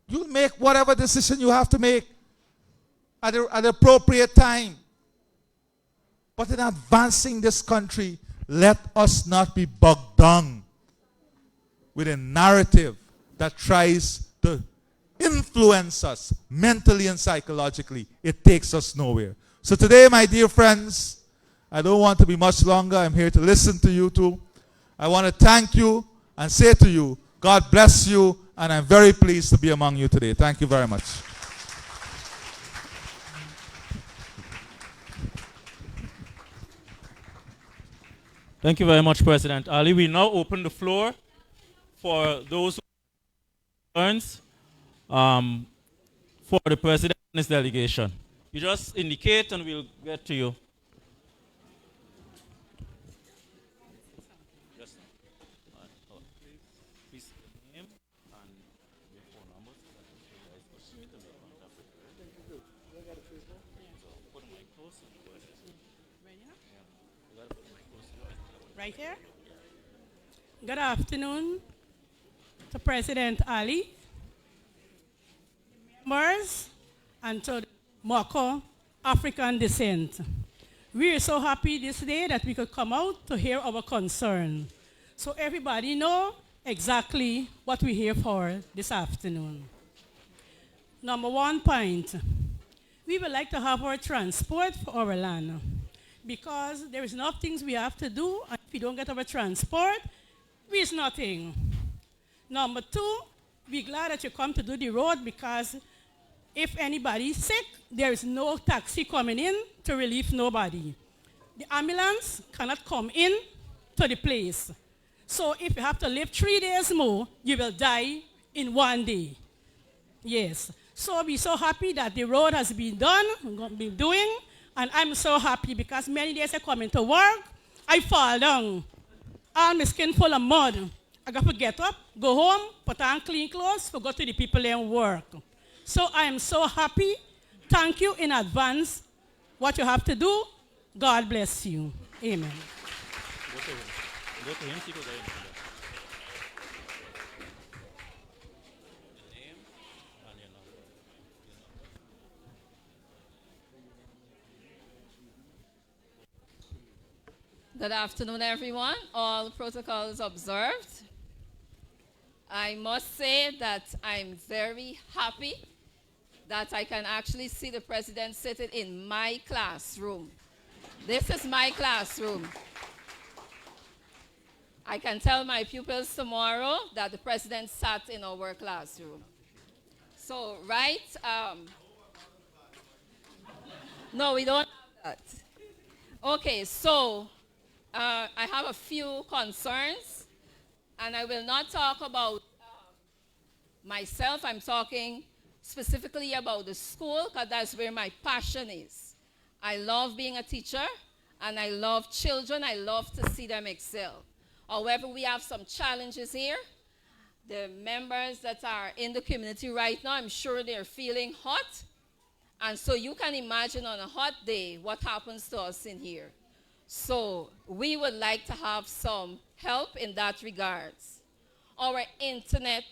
Speaker 9: You make whatever decision you have to make at the appropriate time. But in advancing this country, let us not be bogged down with a narrative that tries to influence us mentally and psychologically. It takes us nowhere. So today, my dear friends, I don't want to be much longer. I'm here to listen to you too. I want to thank you and say to you, God bless you, and I'm very pleased to be among you today. Thank you very much.
Speaker 4: Thank you very much, President Ali. We now open the floor for those who have concerns for the President and his delegation. You just indicate and we'll get to you.
Speaker 10: Right here. Good afternoon to President Ali, members, and to the Mocha African descent. We are so happy this day that we could come out to hear our concern, so everybody know exactly what we're here for this afternoon. Number 1 point, we would like to have our transport for our land because there is enough things we have to do, and if we don't get our transport, we is nothing. Number 2, we're glad that you come to do the road because if anybody is sick, there is no taxi coming in to relieve nobody. The ambulance cannot come in to the place. So if you have to live 3 days more, you will die in 1 day. Yes. So we're so happy that the road has been done, been doing, and I'm so happy because many days I come into work, I fall down. All my skin full of mud. I got to get up, go home, put on clean clothes, go to the people and work. So I am so happy. Thank you in advance. What you have to do, God bless you. Amen.
Speaker 4: Go to him, see who's there.
Speaker 6: Good afternoon, everyone. All protocols observed. I must say that I'm very happy that I can actually see the president sitting in my classroom. This is my classroom. I can tell my pupils tomorrow that the president sat in our classroom. So, right? No, we don't have that. Okay, so I have a few concerns, and I will not talk about myself. I'm talking specifically about the school, because that's where my passion is. I love being a teacher, and I love children. I love to see them excel. However, we have some challenges here. The members that are in the community right now, I'm sure they're feeling hot. And so you can imagine on a hot day what happens to us in here. So we would like to have some help in that regards. Our internet,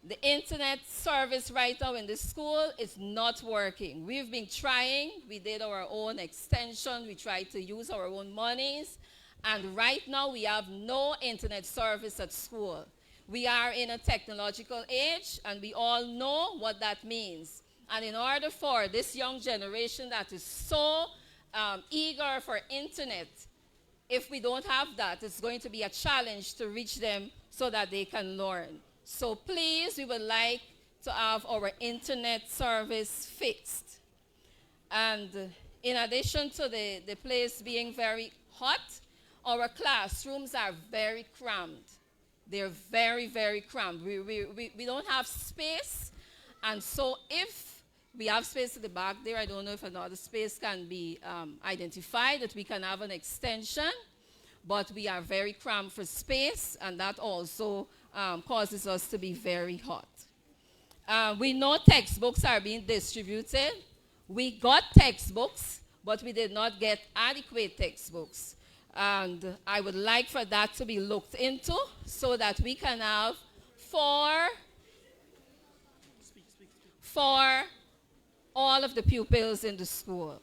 Speaker 6: the internet service right now in the school is not working. We've been trying. We did our own extension. We tried to use our own monies. And right now we have no internet service at school. We are in a technological age, and we all know what that means. And in order for this young generation that is so eager for internet, if we don't have that, it's going to be a challenge to reach them so that they can learn. So please, we would like to have our internet service fixed. And in addition to the place being very hot, our classrooms are very cramped. They're very, very cramped. We don't have space. And so if we have space at the back there, I don't know if another space can be identified, that we can have an extension. But we are very cramped for space, and that also causes us to be very hot. We know textbooks are being distributed. We got textbooks, but we did not get adequate textbooks. And I would like for that to be looked into so that we can have for all of the pupils in the school.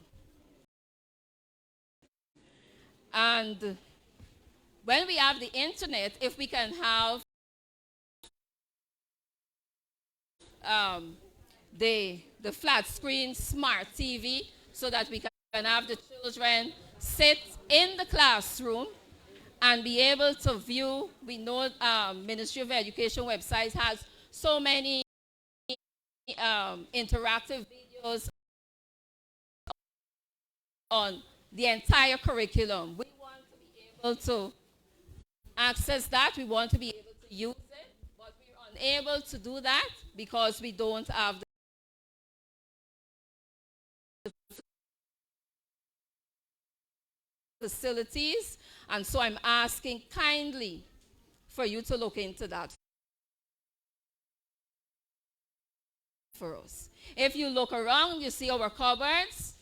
Speaker 6: And when we have the internet, if we can have the flat screen smart TV so that we can have the children sit in the classroom and be able to view. We know Ministry of Education website has so many interactive videos on the entire curriculum. We want to be able to access that. We want to be able to use it, but we're unable to do that because we don't have the facilities. And so I'm asking kindly for you to look into that for us. If you look around, you see our cupboards.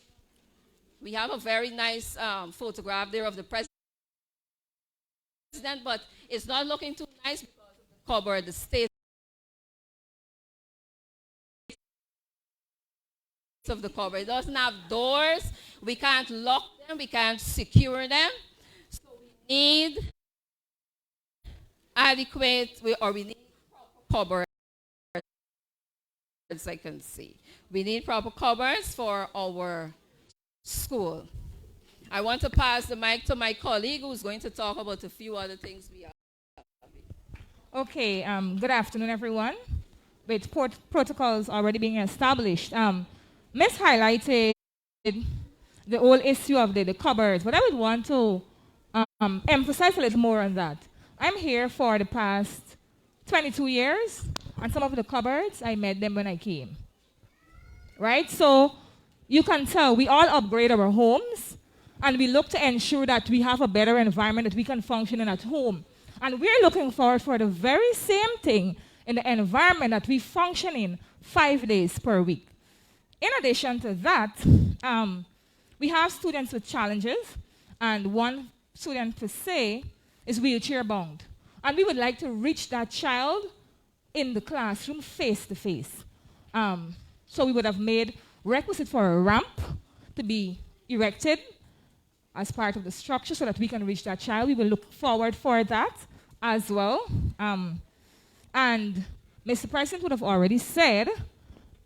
Speaker 6: We have a very nice photograph there of the president, but it's not looking too nice because of the cupboard, the state of the cupboard. It doesn't have doors. We can't lock them. We can't secure them. So we need adequate, or we need proper cupboards I can see. We need proper cupboards for our school. I want to pass the mic to my colleague who's going to talk about a few other things we have.
Speaker 11: Okay, good afternoon, everyone. With protocols already being established, Ms. highlighted the whole issue of the cupboards, but I would want to emphasize a little more on that. I'm here for the past 22 years, and some of the cupboards, I met them when I came. Right? So you can tell we all upgrade our homes, and we look to ensure that we have a better environment that we can function in at home. And we're looking forward for the very same thing in the environment that we function in 5 days per week. In addition to that, we have students with challenges, and one student per se is wheelchair bound. And we would like to reach that child in the classroom face to face. So we would have made requisite for a ramp to be erected as part of the structure so that we can reach that child. We will look forward for that as well. And Mr. President would have already said,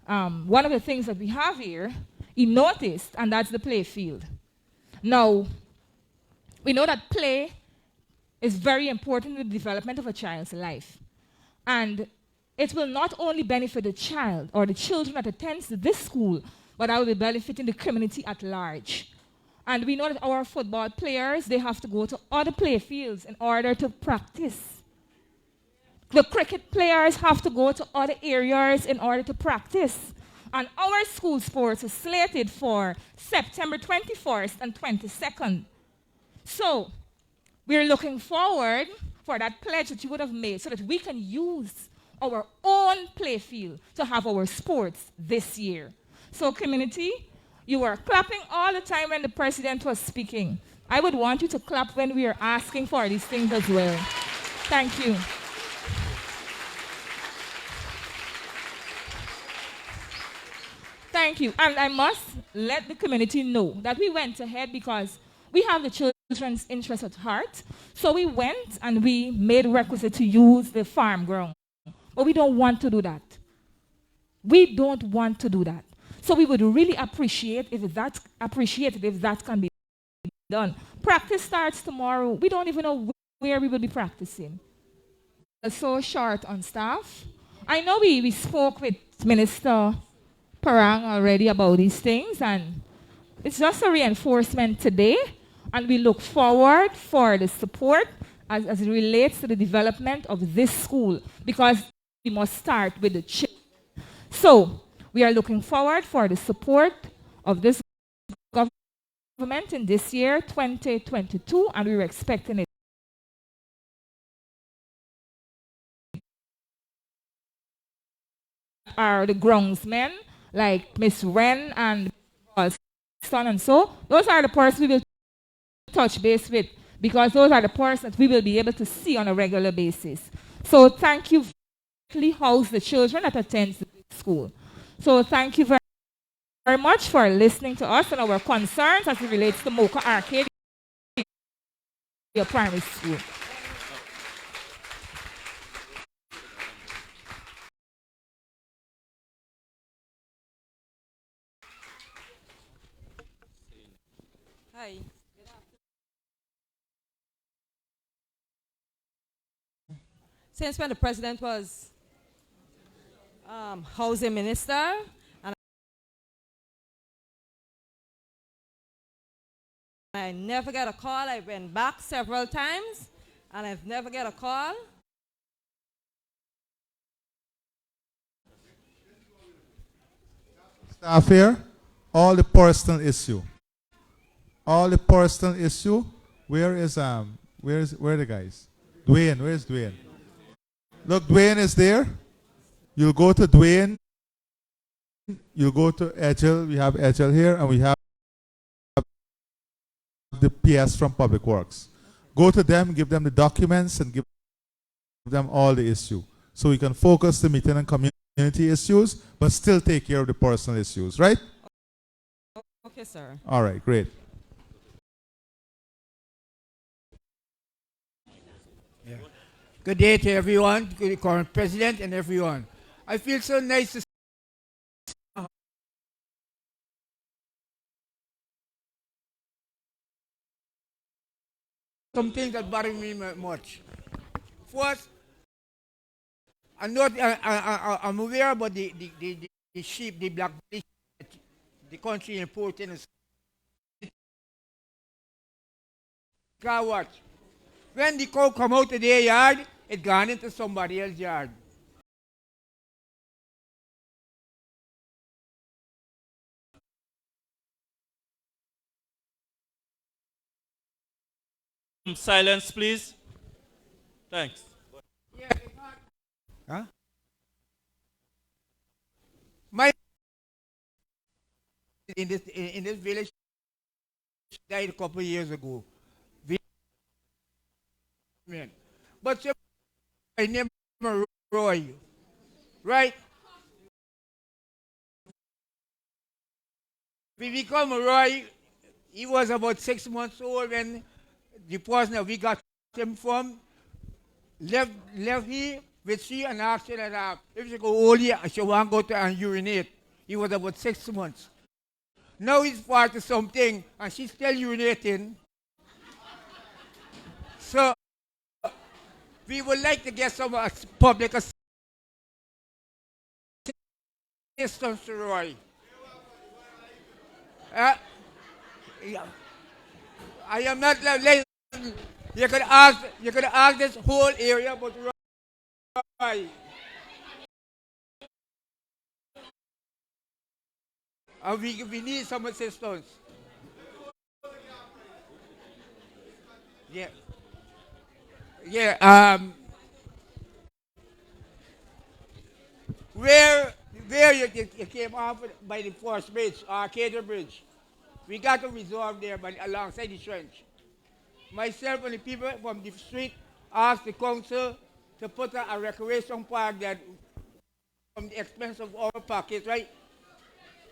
Speaker 11: one of the things that we have here, he noticed, and that's the play field. Now, we know that play is very important in the development of a child's life. And it will not only benefit the child or the children that attends this school, but I will be benefiting the community at large. And we know that our football players, they have to go to other play fields in order to practice. The cricket players have to go to other areas in order to practice. And our school sports is slated for September 21st and 22nd. So we're looking forward for that pledge that you would have made so that we can use our own play field to have our sports this year. So community, you were clapping all the time when the president was speaking. I would want you to clap when we are asking for these things as well. Thank you. Thank you. And I must let the community know that we went ahead because we have the children's interest at heart. So we went and we made requisite to use the farm ground. But we don't want to do that. We don't want to do that. So we would really appreciate if that can be done. Practice starts tomorrow. We don't even know where we will be practicing. We're so short on staff. I know we spoke with Minister Parang already about these things, and it's just a reinforcement today, and we look forward for the support as it relates to the development of this school, because we must start with the children. So we are looking forward for the support of this government in this year, 2022, and we were expecting it. Are the groundsmen, like Miss Wren and Son and so, those are the persons we will touch base with, because those are the persons we will be able to see on a regular basis. So thank you for house the children that attend the school. So thank you very much for listening to us and our concerns as it relates to Mocha Arcadia Primary School.
Speaker 12: Hi. Since when the president was housing minister, and I never get a call. I went back several times, and I've never get a call.
Speaker 9: Staff here, all the personal issue. All the personal issue. Where are the guys? Dwayne, where's Dwayne? Look, Dwayne is there. You'll go to Dwayne. You'll go to Edgel. We have Edgel here, and we have the PS from Public Works. Go to them, give them the documents, and give them all the issue. So we can focus the meeting on community issues, but still take care of the personal issues, right?
Speaker 12: Okay, sir.
Speaker 9: All right, great.
Speaker 13: Yeah. Good day to everyone, to the current president and everyone. I feel so nice to some things that bother me much. First, I'm aware about the sheep, the black sheep, the country importing. Car watch. When the cow come out of their yard, it gone into somebody else's yard.
Speaker 4: Silence, please. Thanks.
Speaker 13: Huh? My in this village died a couple of years ago. But I name Roy, right? We become Roy. He was about 6 months old when the person that we got him from left here with she and asked her that if she go old here, she want to go to and urinate. He was about 6 months. Now he's part of something and she's still urinating. So we would like to get some public assistance to Roy. Yeah. I am not like you could ask this whole area about Roy. And we need some assistance. Yeah. Yeah. Where you came off by the first bridge, Arcadia Bridge, we got to resolve there by alongside the trench. Myself and the people from the street asked the council to put a recreation park that from the expense of our pockets, right?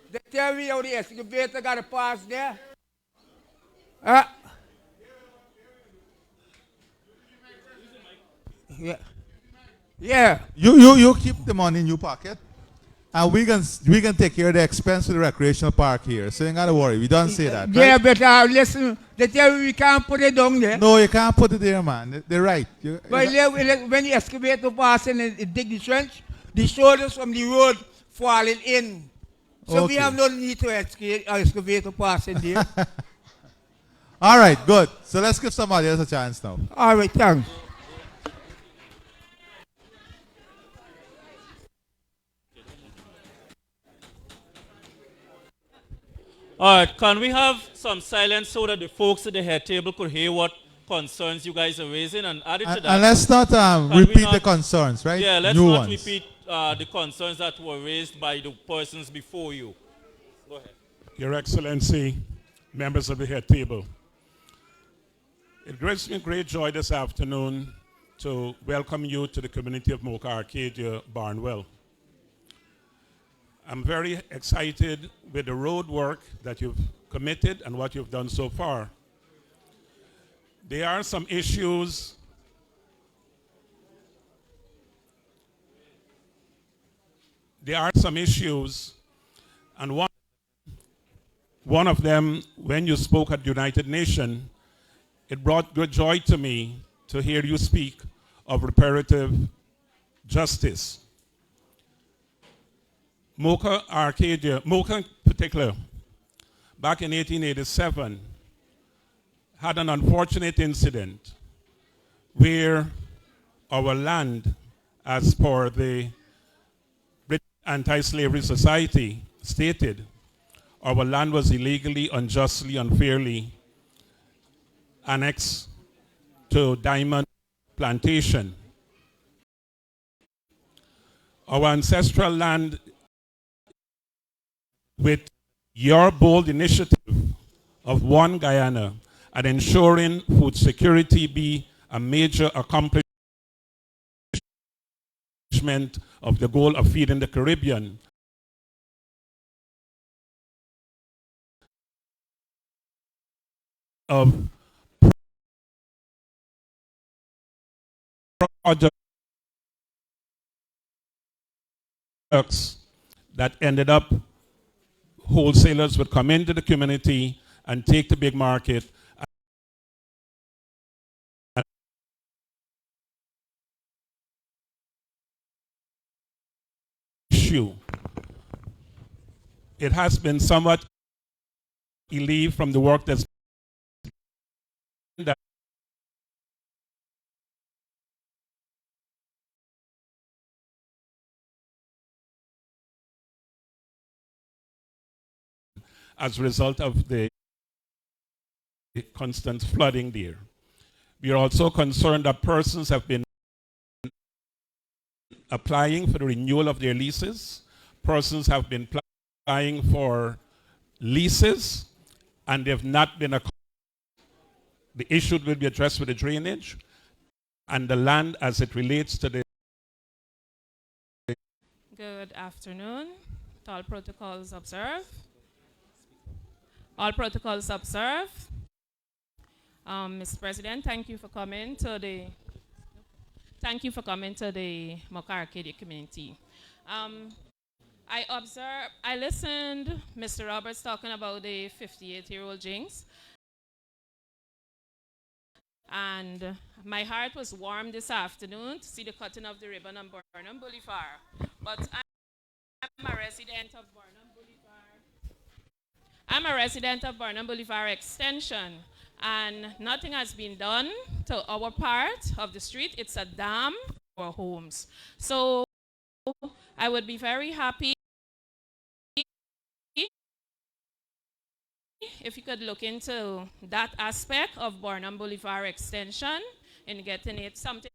Speaker 13: They tell me how the excavator got to pass there. Yeah. Yeah.
Speaker 9: You keep the money in your pocket, and we can take care of the expense of the recreational park here. So you ain't gotta worry. We don't say that.
Speaker 13: Yeah,
Speaker 9: right?
Speaker 13: but listen, they tell me we can't put it down there.
Speaker 9: No, you can't put it there, man. They're right.
Speaker 13: But when the excavator passing and it dig the trench, the shoulders from the road falling in. So we have no need to excavator passing there.
Speaker 9: All right, good. So let's give somebody else a chance now.
Speaker 13: All right, thanks.
Speaker 4: All right, can we have some silence so that the folks at the head table could hear what concerns you guys are raising and add it to that?
Speaker 9: And let's not repeat the concerns, right?
Speaker 4: Yeah, let's
Speaker 9: New
Speaker 4: not
Speaker 9: ones.
Speaker 4: repeat the concerns that were raised by the persons before you. Go ahead.
Speaker 14: Your Excellency, members of the head table. It gives me great joy this afternoon to welcome you to the community of Mocha Arcadia, Barnwell. I'm very excited with the road work that you've committed and what you've done so far. There are some issues and one of them, when you spoke at the United Nations, it brought good joy to me to hear you speak of reparative justice. Mocha Arcadia, Mocha in particular, back in 1887, had an unfortunate incident where our land, as per the British Anti-Slavery Society stated, our land was illegally, unjustly, unfairly annexed to Diamond Plantation. Our ancestral land, with your bold initiative of One Guyana and ensuring food security be a major accomplishment of the goal of feeding the Caribbean, of projects that ended up wholesalers would come into the community and take the big market issue, it has been somewhat relieved from the work that's been done. As a result of the constant flooding there. We are also concerned that persons have been applying for the renewal of their leases. Persons have been applying for leases and they have not been accommodated. The issue will be addressed with the drainage and the land as it relates to the.
Speaker 15: Good afternoon. All protocols observed. All protocols observed. Mr. President, thank you for coming to the Mocha Arcadia community. I listened Mr. Roberts talking about the 58-year-old Jinx. And my heart was warm this afternoon to see the cutting of the ribbon on Burham Boulevard. But I'm a resident of Burham Boulevard. I'm a resident of Burham Boulevard Extension, and nothing has been done to our part of the street. It's a dam for homes. So I would be very happy if you could look into that aspect of Burham Boulevard Extension and getting it something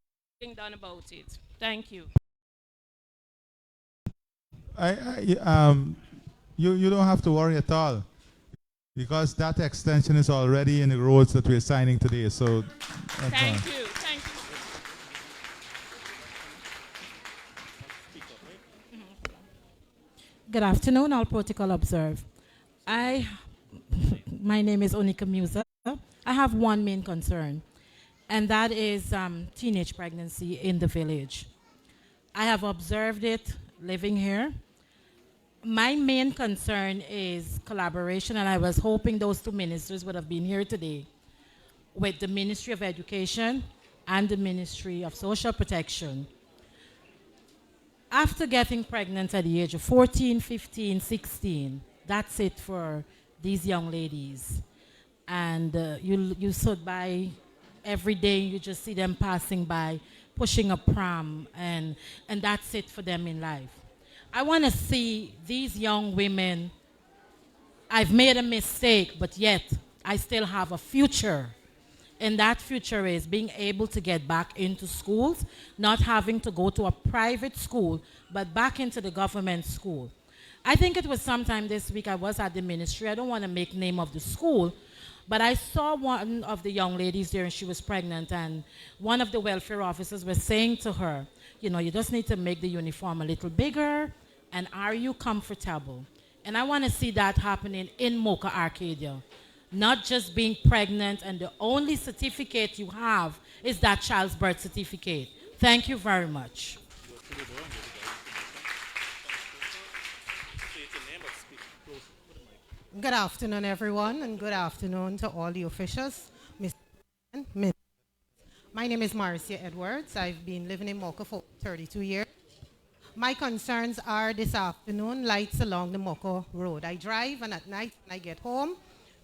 Speaker 15: done about it. Thank you.
Speaker 9: You don't have to worry at all, because that extension is already in the roads that we're signing today. So
Speaker 15: thank you. Thank you.
Speaker 16: Good afternoon, all protocol observed. My name is Onika Musa. I have one main concern, and that is teenage pregnancy in the village. I have observed it living here. My main concern is collaboration, and I was hoping those two ministers would have been here today with the Ministry of Education and the Ministry of Social Protection. After getting pregnant at the age of 14, 15, 16, that's it for these young ladies. And you stood by every day, you just see them passing by, pushing a pram, and that's it for them in life. I want to see these young women, I've made a mistake, but yet I still have a future. And that future is being able to get back into schools, not having to go to a private school, but back into the government school. I think it was sometime this week I was at the ministry. I don't want to make name of the school, but I saw one of the young ladies there and she was pregnant, and one of the welfare officers was saying to her, you know, you just need to make the uniform a little bigger, and are you comfortable? And I want to see that happening in Mocha Arcadia. Not just being pregnant and the only certificate you have is that child's birth certificate. Thank you very much.
Speaker 17: Good afternoon, everyone, and good afternoon to all the officials. My name is Marcia Edwards. I've been living in Mocha for 32 years. My concerns are this afternoon, lights along the Mocha Road. I drive, and at night when I get home,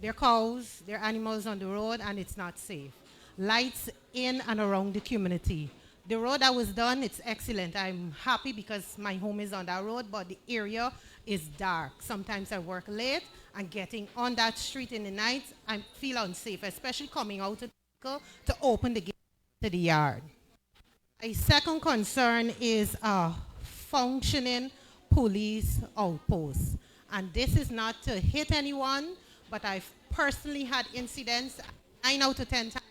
Speaker 17: there are cows, there are animals on the road, and it's not safe. Lights in and around the community. The road that was done, it's excellent. I'm happy because my home is on that road, but the area is dark. Sometimes I work late, and getting on that street in the night, I feel unsafe, especially coming out to open the gate to the yard. My second concern is a functioning police outpost. And this is not to hit anyone, but I've personally had incidents 9 out of 10 times.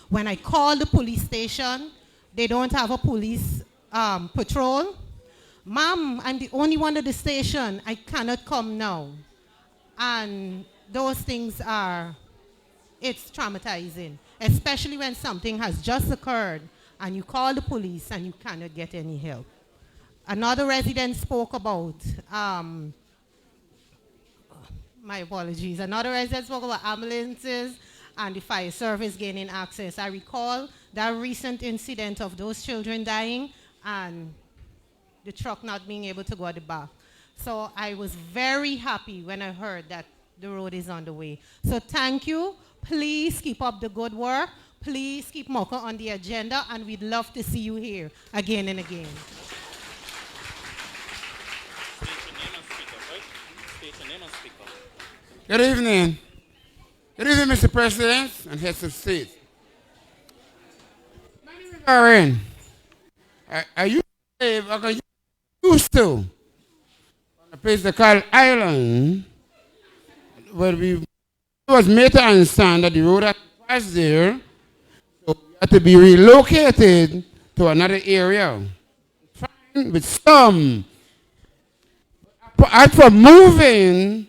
Speaker 17: When I call the police station, they don't have a police patrol. Ma'am, I'm the only one at the station. I cannot come now. And those things it's traumatizing, especially when something has just occurred and you call the police and you cannot get any help. Another resident spoke about, my apologies, another resident spoke about ambulances and the fire service gaining access. I recall that recent incident of those children dying, and the truck not being able to go at the back. So I was very happy when I heard that the road is on the way. So thank you. Please keep up the good work. Please keep Mocha on the agenda, and we'd love to see you here again and again.
Speaker 18: Good evening. Good evening, Mr. President and heads of state. My name is Aaron. I used to on a place they call Island, where we was made to understand that the road that was there had to be relocated to another area. Fine, with some. As for moving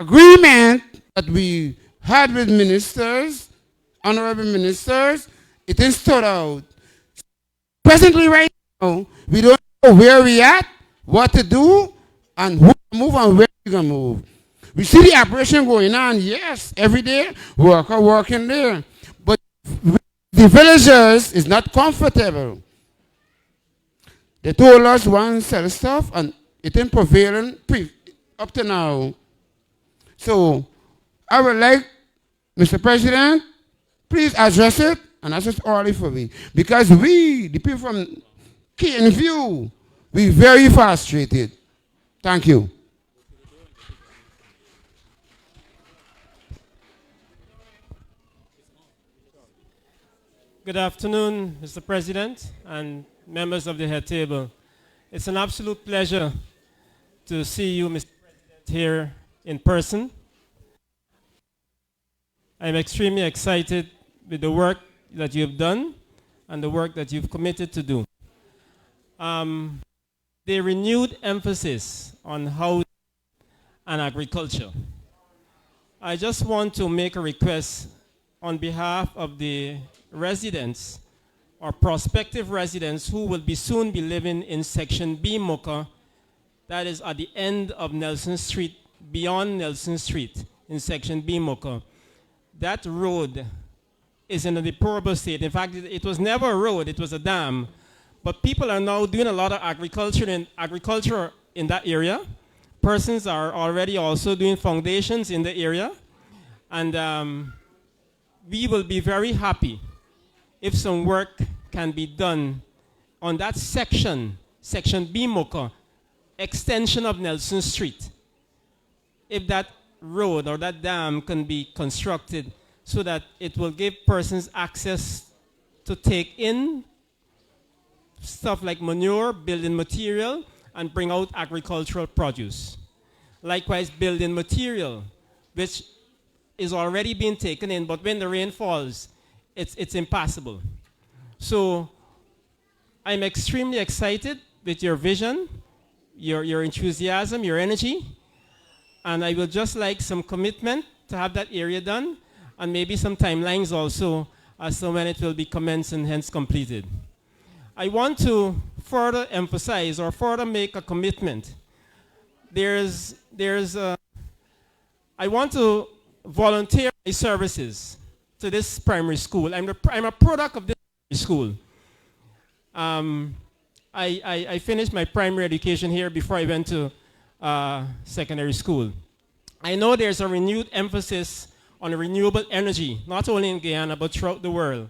Speaker 18: agreement that we had with ministers, honorable ministers, it is stood out. Presently, right now, we don't know where we at, what to do, and who to move and where we can move. We see the operation going on, yes, every day, worker working there. But the villagers is not comfortable. They told us one sell stuff, and it ain't prevailing up to now. So I would like, Mr. President, please address it, and address it early for me. Because we, the people from View, we very frustrated. Thank you.
Speaker 19: Good afternoon, Mr. President and members of the head table. It's an absolute pleasure to see you, Mr. President, here in person. I'm extremely excited with the work that you've done and the work that you've committed to do. The renewed emphasis on housing and agriculture. I just want to make a request on behalf of the residents or prospective residents who will soon be living in Section B, Mocha, that is at the end of Nelson Street, beyond Nelson Street in Section B, Mocha. That road is in a deplorable state. In fact, it was never a road, it was a dam. But people are now doing a lot of agriculture in that area. Persons are already also doing foundations in the area. And we will be very happy if some work can be done on that section, Section B, Mocha, extension of Nelson Street. If that road or that dam can be constructed so that it will give persons access to take in stuff like manure, building material, and bring out agricultural produce. Likewise, building material, which is already being taken in, but when the rain falls, it's impassable. So I'm extremely excited with your vision, your enthusiasm, your energy, and I would just like some commitment to have that area done, and maybe some timelines also as to when it will be commenced and hence completed. I want to further emphasize or further make a commitment. I want to volunteer my services to this primary school. I'm a product of this primary school. I finished my primary education here before I went to secondary school. I know there's a renewed emphasis on renewable energy, not only in Guyana, but throughout the world.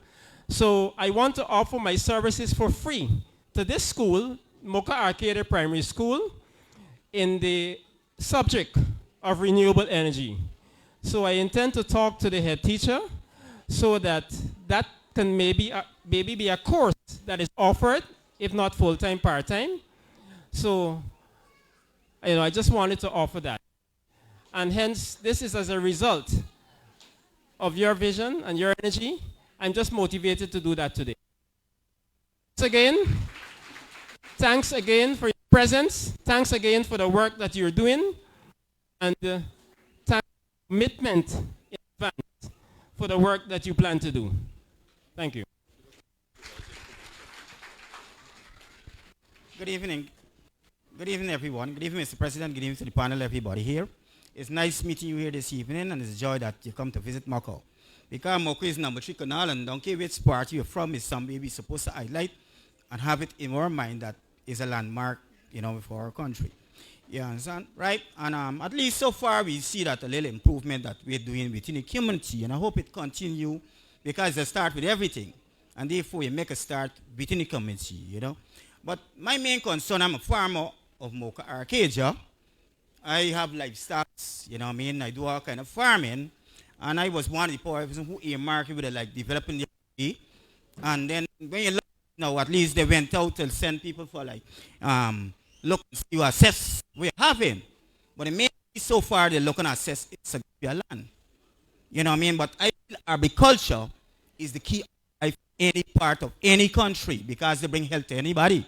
Speaker 19: So I want to offer my services for free to this school, Mocha Arcadia Primary School, in the subject of renewable energy. So I intend to talk to the head teacher so that that can maybe be a course that is offered, if not full-time, part-time. So I just wanted to offer that. And hence, this is as a result of your vision and your energy. I'm just motivated to do that today. Thanks again for your presence. Thanks again for the work that you're doing. And thanks for your commitment in advance for the work that you plan to do. Thank you.
Speaker 20: Good evening. Good evening, everyone. Good evening, Mr. President. Good evening to the panel, everybody here. It's nice meeting you here this evening, and it's a joy that you come to visit Mocha. Because Mocha is number 3 canal, and don't care which part you're from, is something we're supposed to highlight and have it in our mind that is a landmark, for our country. You understand? Right? And at least so far we see that a little improvement that we're doing within the community, and I hope it continue because they start with everything. And therefore you make a start within the community, But my main concern, I'm a farmer of Mocha Arcadia. I have livestock, I do all kind of farming. And I was one of the persons who earmarked with developing the area. And then when you look now, at least they went out to send people for look to assess what you're having. But the main so far they look and assess it's a land. But I feel agriculture is the key of any part of any country because they bring health to anybody.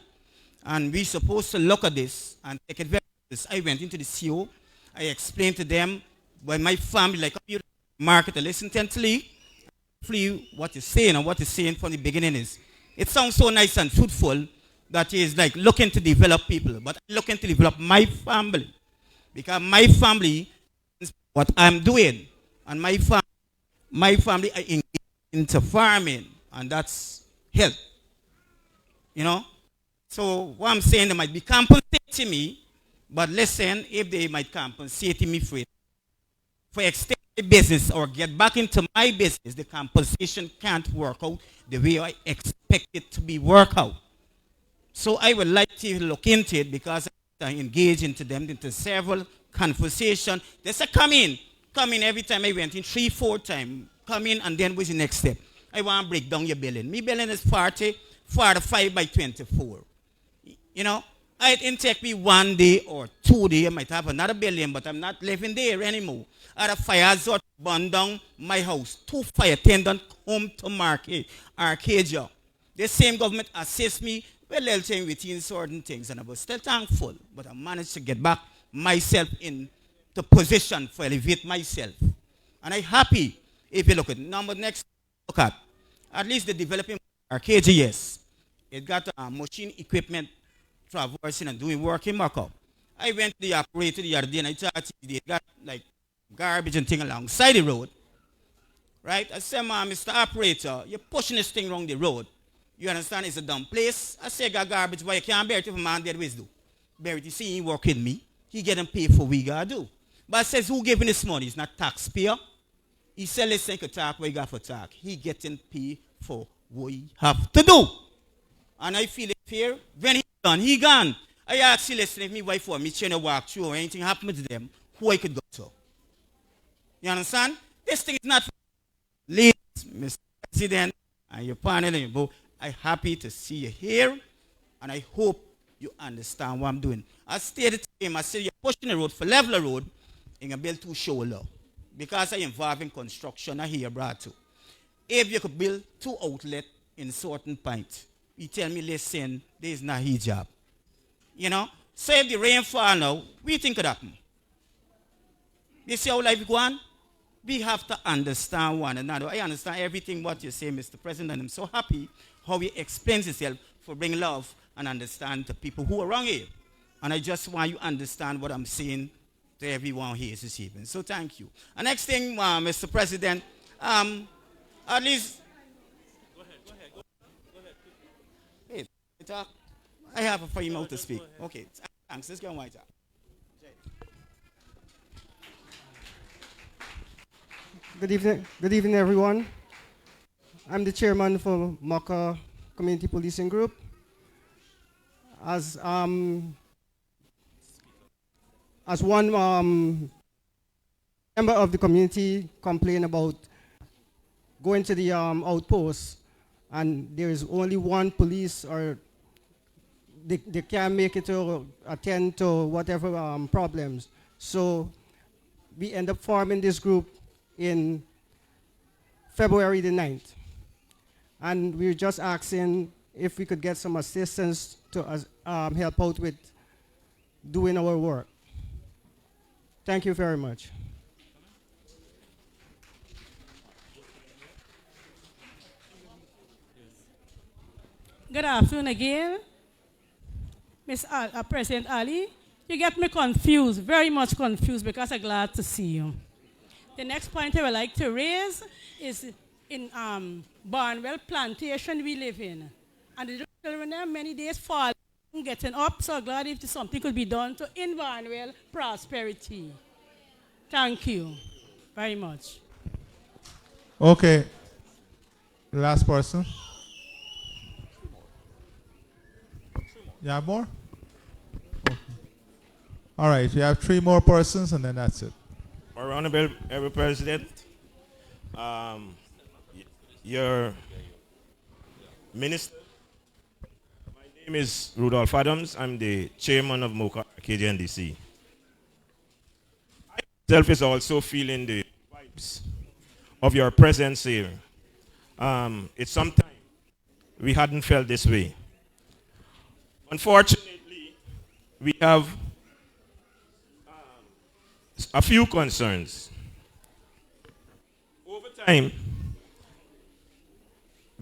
Speaker 20: And we're supposed to look at this and take it very seriously. I went into the CO, I explained to them when my family, you market to listen intently. What you're saying and what you're saying from the beginning is, it sounds so nice and fruitful that is looking to develop people, but I'm looking to develop my family because my family is what I'm doing, and my family are engaged into farming, and that's health. So what I'm saying, they might be compensating me, but listen, if they might compensate me for extending the business or get back into my business, the compensation can't work out the way I expect it to be worked out. So I would like to look into it because I engage into several conversations. They say, come in every time I went in, 3-4 times. Come in and then what's the next step? I want to break down your billing. My billing is 45 by 24. It didn't take me 1 day or 2 days. I might have another billion, but I'm not living there anymore. Other fires burned down my house. 2 fire attendants home to market Arcadia. The same government assist me within certain things, and I was still thankful. But I managed to get back myself in the position for elevate myself. And I'm happy if you look at number next. Look at least the developing Arcadia, yes. It got machine equipment traversing and doing work in Macau. I went to the operator the other day and I thought they got garbage and thing alongside the road. Right? I said, Mr. Operator, you're pushing this thing around the road. You understand it's a dumb place. I say, got garbage, but you can't bear it if a man dead with do. Bear it, you see, he work with me. He getting paid for what we gotta do. But I says, who giving this money? It's not taxpayer. He said, listen, you can talk what you got for talk. He getting paid for what he have to do. And I feel it fair. When he done, he gone. I asked you, listen, if my wife or me trying to walk through or anything happen to them, who I could go to. You understand? This thing is not for ladies, Mr. President, and your panel and your board. I'm happy to see you here, and I hope you understand what I'm doing. I stated to him, I said, you're pushing the road for level road, and you build 2 shoulder. Because I involve in construction, I hear brought too. If you could build 2 outlets in certain point, you tell me, listen, there is not hijab. So if the rain fall now, we think of that. You see how life go on? We have to understand one another. I understand everything what you say, Mr. President. I'm so happy how he explains himself for bringing love and understand to people who are wrong here. And I just want you to understand what I'm saying to everyone here this evening. So thank you. And next thing, Mr. President, at least... Go ahead. Hey, talk. I have a free mouth to speak. Okay, thanks. Let's go on my talk.
Speaker 21: Good evening, everyone. I'm the chairman for Mocha Community Policing Group. As one member of the community complained about going to the outpost, and there is only one police, or they can't make it to attend to whatever problems. So we end up forming this group in February the 9th. And we're just asking if we could get some assistance to help out with doing our work. Thank you very much.
Speaker 10: Good afternoon again. President Ali, you get me confused, very much confused, because I'm glad to see you. The next point I would like to raise is in Barnwell Plantation we live in. And the children there many days fall getting up. So glad if something could be done to Invanuel prosperity. Thank you very much.
Speaker 9: Okay. Last person. You have more? Okay. All right, you have 3 more persons and then that's it.
Speaker 2: Honorable President, your minister, my name is Rudolph Adams. I'm the chairman of Mocha Arcadia NDC. I myself is also feeling the vibes of your presence here. It's some time we hadn't felt this way. Unfortunately, we have a few concerns. Over time,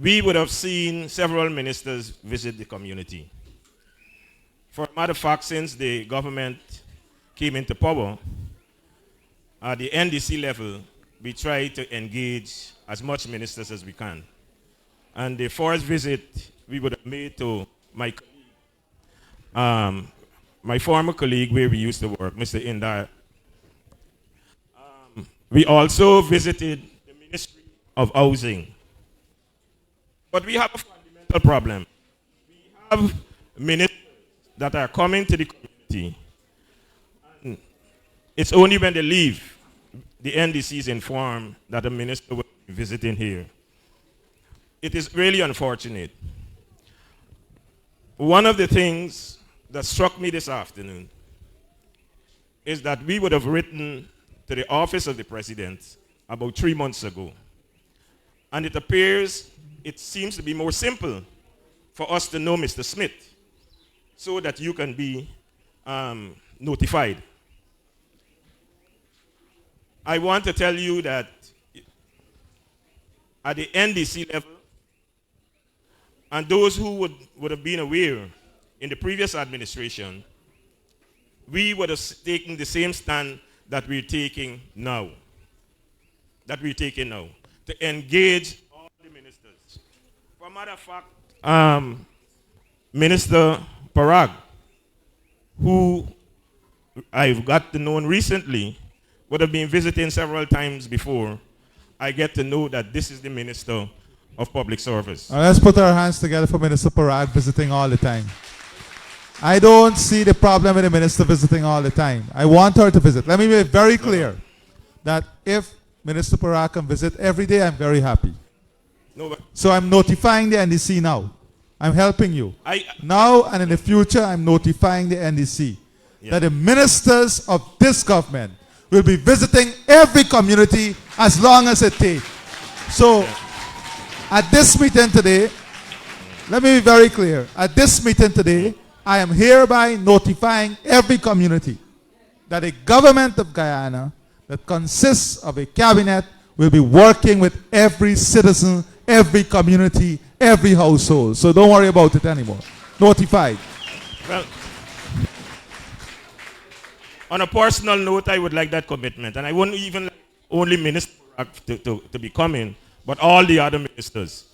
Speaker 2: we would have seen several ministers visit the community. For a matter of fact, since the government came into power, at the NDC level, we try to engage as much ministers as we can. And the first visit we would have made to my former colleague where we used to work, Mr. Indar. We also visited the Ministry of Housing. But we have a fundamental problem. We have ministers that are coming to the community. And it's only when they leave, the NDC is informed that a minister will be visiting here. It is really unfortunate. One of the things that struck me this afternoon is that we would have written to the office of the president about 3 months ago. And it appears, it seems to be more simple for us to know Mr. Smith so that you can be notified. I want to tell you that at the NDC level, and those who would have been aware in the previous administration, we would have taken the same stand that we're taking now. To engage all the ministers. For a matter of fact, Minister Parag, who I've got to know recently, would have been visiting several times before, I get to know that this is the Minister of Public Service.
Speaker 9: Let's put our hands together for Minister Parag visiting all the time. I don't see the problem with the minister visiting all the time. I want her to visit. Let me be very clear that if Minister Parag can visit every day, I'm very happy.
Speaker 2: No,
Speaker 9: so I'm notifying the NDC now. I'm helping you. Now and in the future, I'm notifying the NDC that the ministers of this government will be visiting every community as long as it takes. So at this meeting today, let me be very clear. At this meeting today, I am hereby notifying every community that a government of Guyana that consists of a cabinet will be working with every citizen, every community, every household. So don't worry about it anymore. Notified.
Speaker 2: Well, on a personal note, I would like that commitment. And I wouldn't even like only Minister to be coming, but all the other ministers.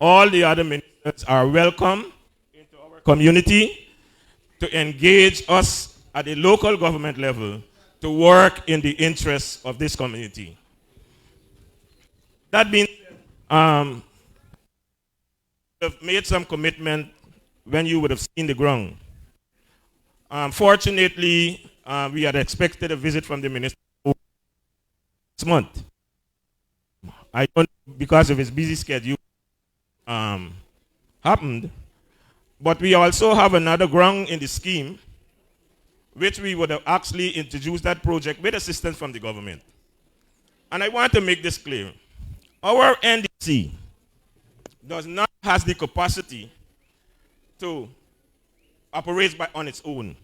Speaker 2: All the other ministers are welcome into our community to engage us at the local government level to work in the interests of this community. That being said, we've made some commitment when you would have seen the ground. Fortunately, we had expected a visit from the minister this month. I don't, because of his busy schedule, happened. But we also have another ground in the scheme, which we would have actually introduced that project with assistance from the government. And I want to make this clear. Our NDC does not have the capacity to operate on its own.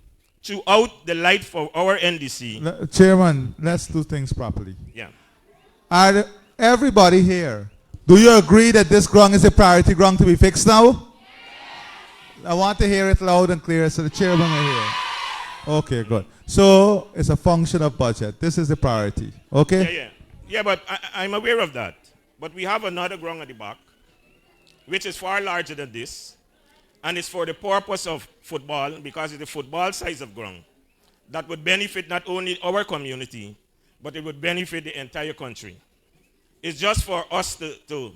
Speaker 2: Throughout the life for our NDC.
Speaker 9: Chairman, let's do things properly.
Speaker 2: Yeah.
Speaker 9: Are everybody here, do you agree that this ground is a priority ground to be fixed now? I want to hear it loud and clear so the chairman will hear. Okay, good. So it's a function of budget. This is the priority. Okay?
Speaker 2: Yeah, but I'm aware of that. But we have another ground at the back, which is far larger than this. and it's for the purpose of football, because it's the football size of ground, that would benefit not only our community, but it would benefit the entire country. It's just for us to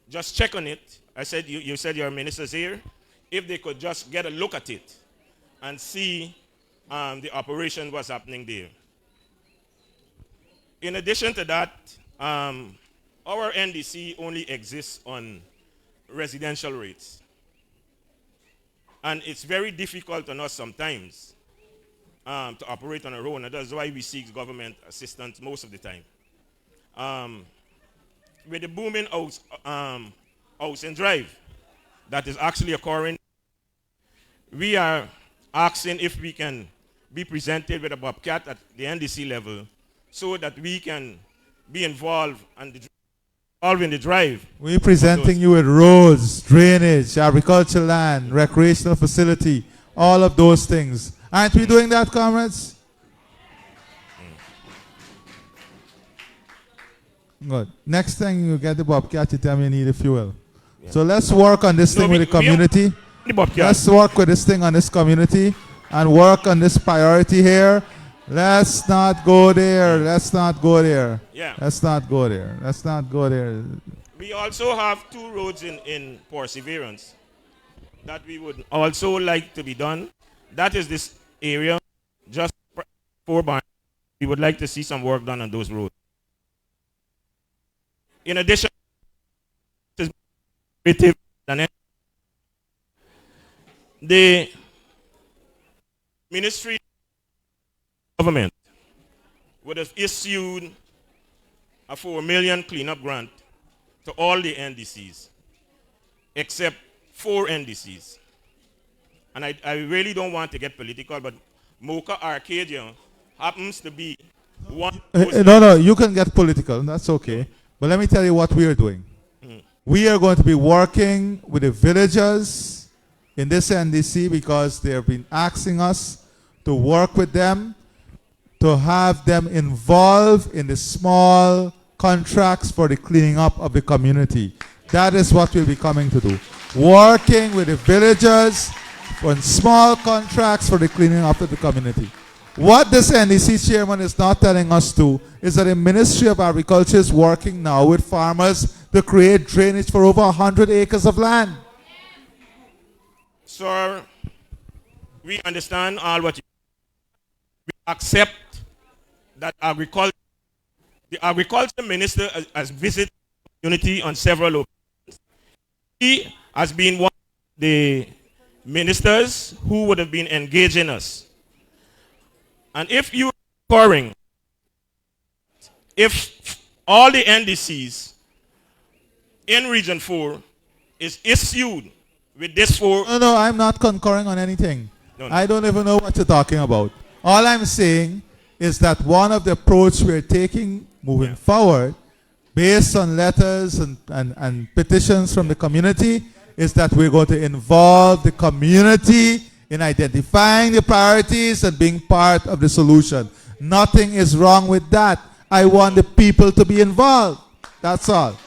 Speaker 2: just check on it. I said, you said your ministers here, if they could just get a look at it and see the operation was happening there. In addition to that, our NDC only exists on residential rates. And it's very difficult on us sometimes to operate on our own, and that's why we seek government assistance most of the time. With the booming house and drive that is actually occurring, we are asking if we can be presented with a bobcat at the NDC level so that we can be involved in the drive.
Speaker 9: We're presenting you with roads, drainage, agricultural land, recreational facility, all of those things. Aren't we doing that, comrades? Good. Next thing you get the bobcat, you tell me you need the fuel. Yeah. So let's work on this thing with the community. Let's work with this thing on this community and work on this priority here. Let's not go there. Let's not go there.
Speaker 2: Yeah.
Speaker 9: Let's not go there. Let's not go there.
Speaker 2: We also have 2 roads in Perseverance that we would also like to be done. That is this area, just 4 barns. We would like to see some work done on those roads. In addition, the ministry government would have issued a $4 million cleanup grant to all the NDCs, except 4 NDCs. And I really don't want to get political, but Mocha Arcadia happens to be one.
Speaker 9: No, you can get political. That's okay. But let me tell you what we are doing. We are going to be working with the villagers in this NDC because they have been asking us to work with them, to have them involved in the small contracts for the cleaning up of the community. That is what we'll be coming to do. Working with the villagers on small contracts for the cleaning up of the community. What this NDC chairman is not telling us to is that the Ministry of Agriculture is working now with farmers to create drainage for over 100 acres of land.
Speaker 2: Sir, we understand all what you we accept that the agriculture minister has visited the community on several occasions. He has been one of the ministers who would have been engaging us. And if you are concurring, if all the NDCs in Region 4 is issued with this 4...
Speaker 9: No, I'm not concurring on anything. No. I don't even know what you're talking about. All I'm saying is that one of the approach we're taking moving forward, based on letters and petitions from the community, is that we're going to involve the community in identifying the priorities and being part of the solution. Nothing is wrong with that. I want the people to be involved. That's all.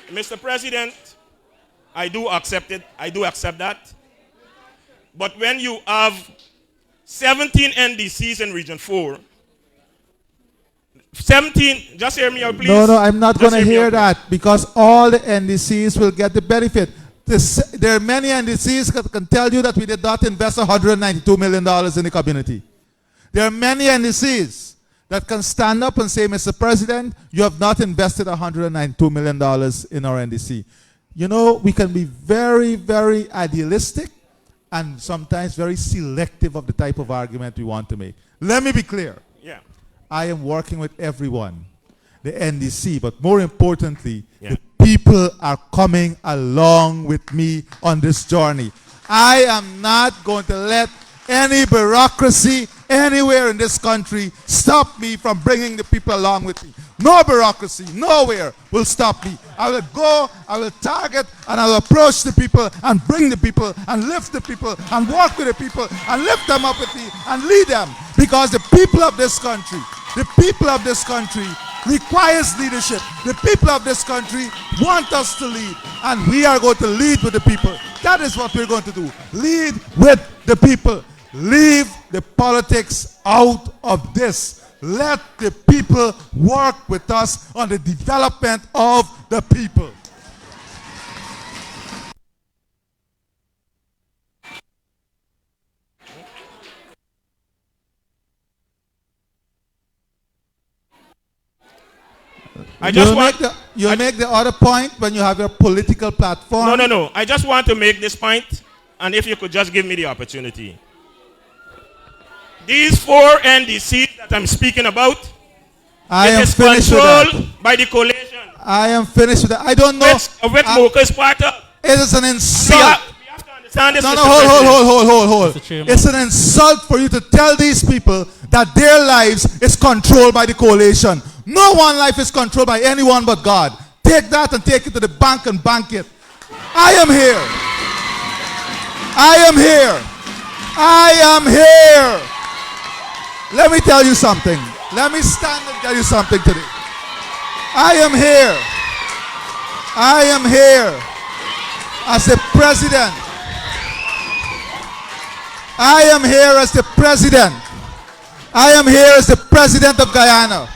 Speaker 2: Mr. President, I do accept it. I do accept that. But when you have 17 NDCs in Region 4, 17, just hear me out, please.
Speaker 9: No, I'm not going to hear that because all the NDCs will get the benefit. There are many NDCs that can tell you that we did not invest $192 million in the community. There are many NDCs that can stand up and say, Mr. President, you have not invested $192 million in our NDC. You know, we can be very, very idealistic and sometimes very selective of the type of argument we want to make. Let me be clear.
Speaker 2: Yeah.
Speaker 9: I am working with everyone, the NDC, but more importantly, the people are coming along with me on this journey. I am not going to let any bureaucracy anywhere in this country stop me from bringing the people along with me. No bureaucracy, nowhere will stop me. I will go, I will target, and I will approach the people and bring the people and lift the people and work with the people and lift them up with me and lead them. Because the people of this country requires leadership. The people of this country want us to lead, and we are going to lead with the people. That is what we're going to do. Lead with the people. Leave the politics out of this. Let the people work with us on the development of the people. You'll make the other point when you have your political platform.
Speaker 2: No. I just want to make this point, and if you could just give me the opportunity. These 4 NDCs that I'm speaking about, it is controlled by the coalition.
Speaker 9: I am finished with that. I don't know.
Speaker 2: Which Mocha is part of.
Speaker 9: It is an insult.
Speaker 2: We have to understand this.
Speaker 9: No, hold. It's an insult for you to tell these people that their lives is controlled by the coalition. No one life is controlled by anyone but God. Take that and take it to the bank and bank it. I am here. I am here. I am here. Let me tell you something. Let me stand and tell you something today. I am here. I am here as the president. I am here as the president. I am here as the president of Guyana.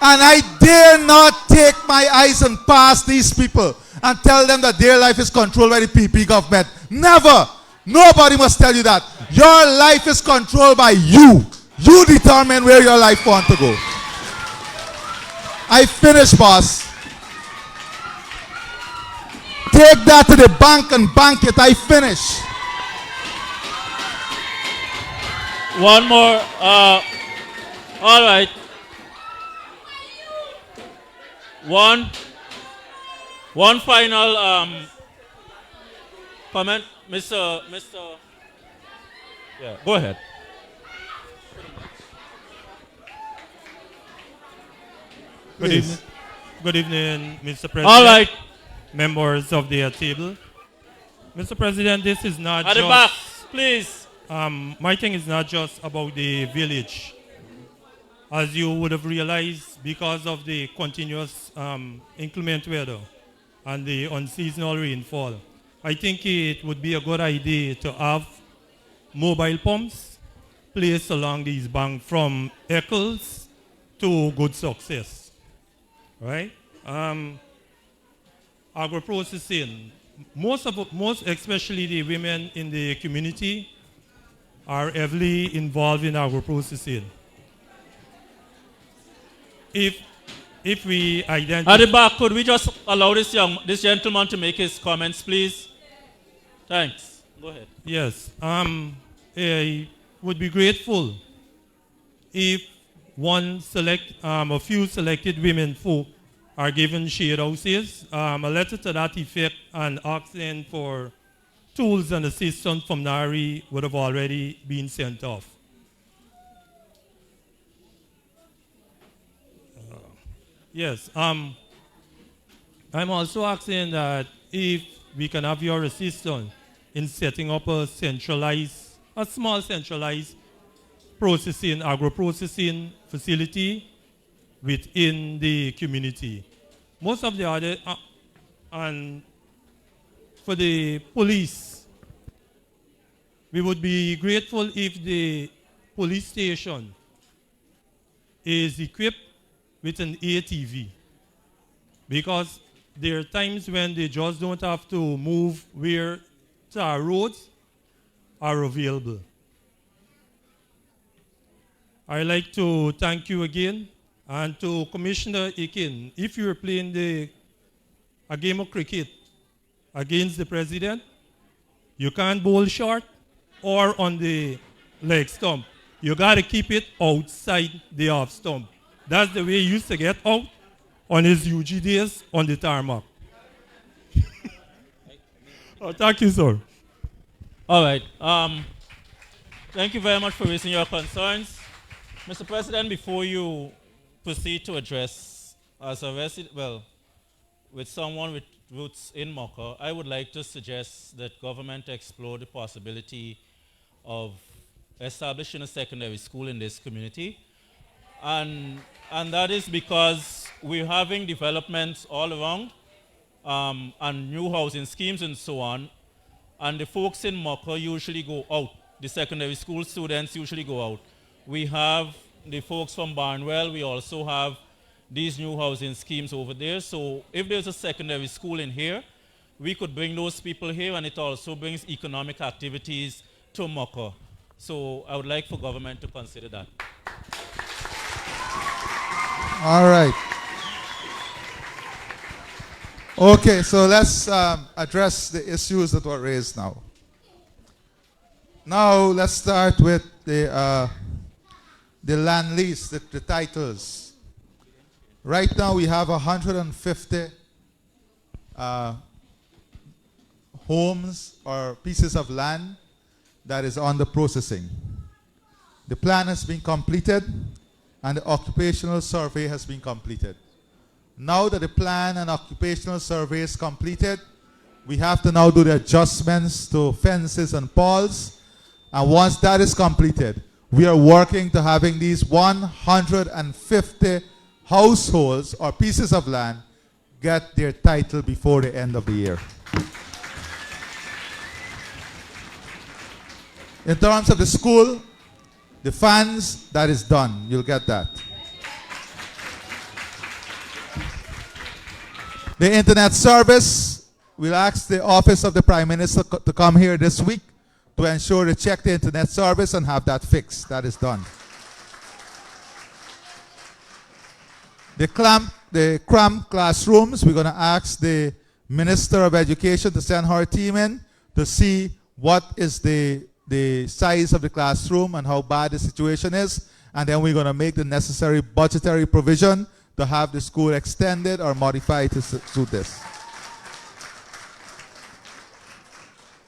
Speaker 9: And I dare not take my eyes and pass these people and tell them that their life is controlled by the PP government. Never. Nobody must tell you that. Your life is controlled by you. You determine where your life wants to go. I finish, boss. Take that to the bank and bank it. I finish.
Speaker 4: One more. All right. One final comment, Mr. Yeah, go ahead.
Speaker 3: Good evening, Mr. President.
Speaker 4: All right.
Speaker 3: Members of the table. Mr. President, this is not
Speaker 4: at
Speaker 3: just...
Speaker 4: the back, please.
Speaker 3: My thing is not just about the village. As you would have realized, because of the continuous inclement weather and the unseasonal rainfall, I think it would be a good idea to have mobile pumps placed along these banks from Eccles to Good Success. Right? Agro-processing. Most, especially the women in the community, are heavily involved in agro-processing. If we identify...
Speaker 4: At the back, could we just allow this gentleman to make his comments, please? Thanks. Go ahead.
Speaker 3: Yes. I would be grateful if a few selected women folk are given shade houses. A letter to that effect and asking for tools and assistance from NARI would have already been sent off. Yes. I'm also asking that if we can have your assistance in setting up a small centralized agro-processing facility within the community. Most of the other, and for the police, we would be grateful if the police station is equipped with an ATV, because there are times when they just don't have to move where tar roads are available. I'd like to thank you again, and to Commissioner Akin, if you're playing a game of cricket against the president, you can't bowl short or on the leg stump. You got to keep it outside the off stump. That's the way he used to get out on his UG days on the tarmac. Thank you, sir.
Speaker 4: All right. Thank you very much for raising your concerns. Mr. President, before you proceed to address as a resident, with someone with roots in Mocha, I would like to suggest that government explore the possibility of establishing a secondary school in this community. And that is because we're having developments all around and new housing schemes and so on. And the folks in Mocha usually go out. The secondary school students usually go out. We have the folks from Barnwell. We also have these new housing schemes over there. So if there's a secondary school in here, we could bring those people here, and it also brings economic activities to Mocha. So I would like for government to consider that.
Speaker 9: All right. Okay, so let's address the issues that were raised now. Now let's start with the land lease, the titles. Right now we have 150 homes or pieces of land that is under processing. The plan has been completed and the occupational survey has been completed. Now that the plan and occupational survey is completed, we have to now do the adjustments to fences and poles. And once that is completed, we are working to having these 150 households or pieces of land get their title before the end of the year. In terms of the school, the funds, that is done. You'll get that. The internet service, we'll ask the Office of the Prime Minister to come here this week to ensure they check the internet service and have that fixed. That is done. The cramped classrooms, we're going to ask the Minister of Education to send her team in to see what is the size of the classroom and how bad the situation is. And then we're going to make the necessary budgetary provision to have the school extended or modified to suit this.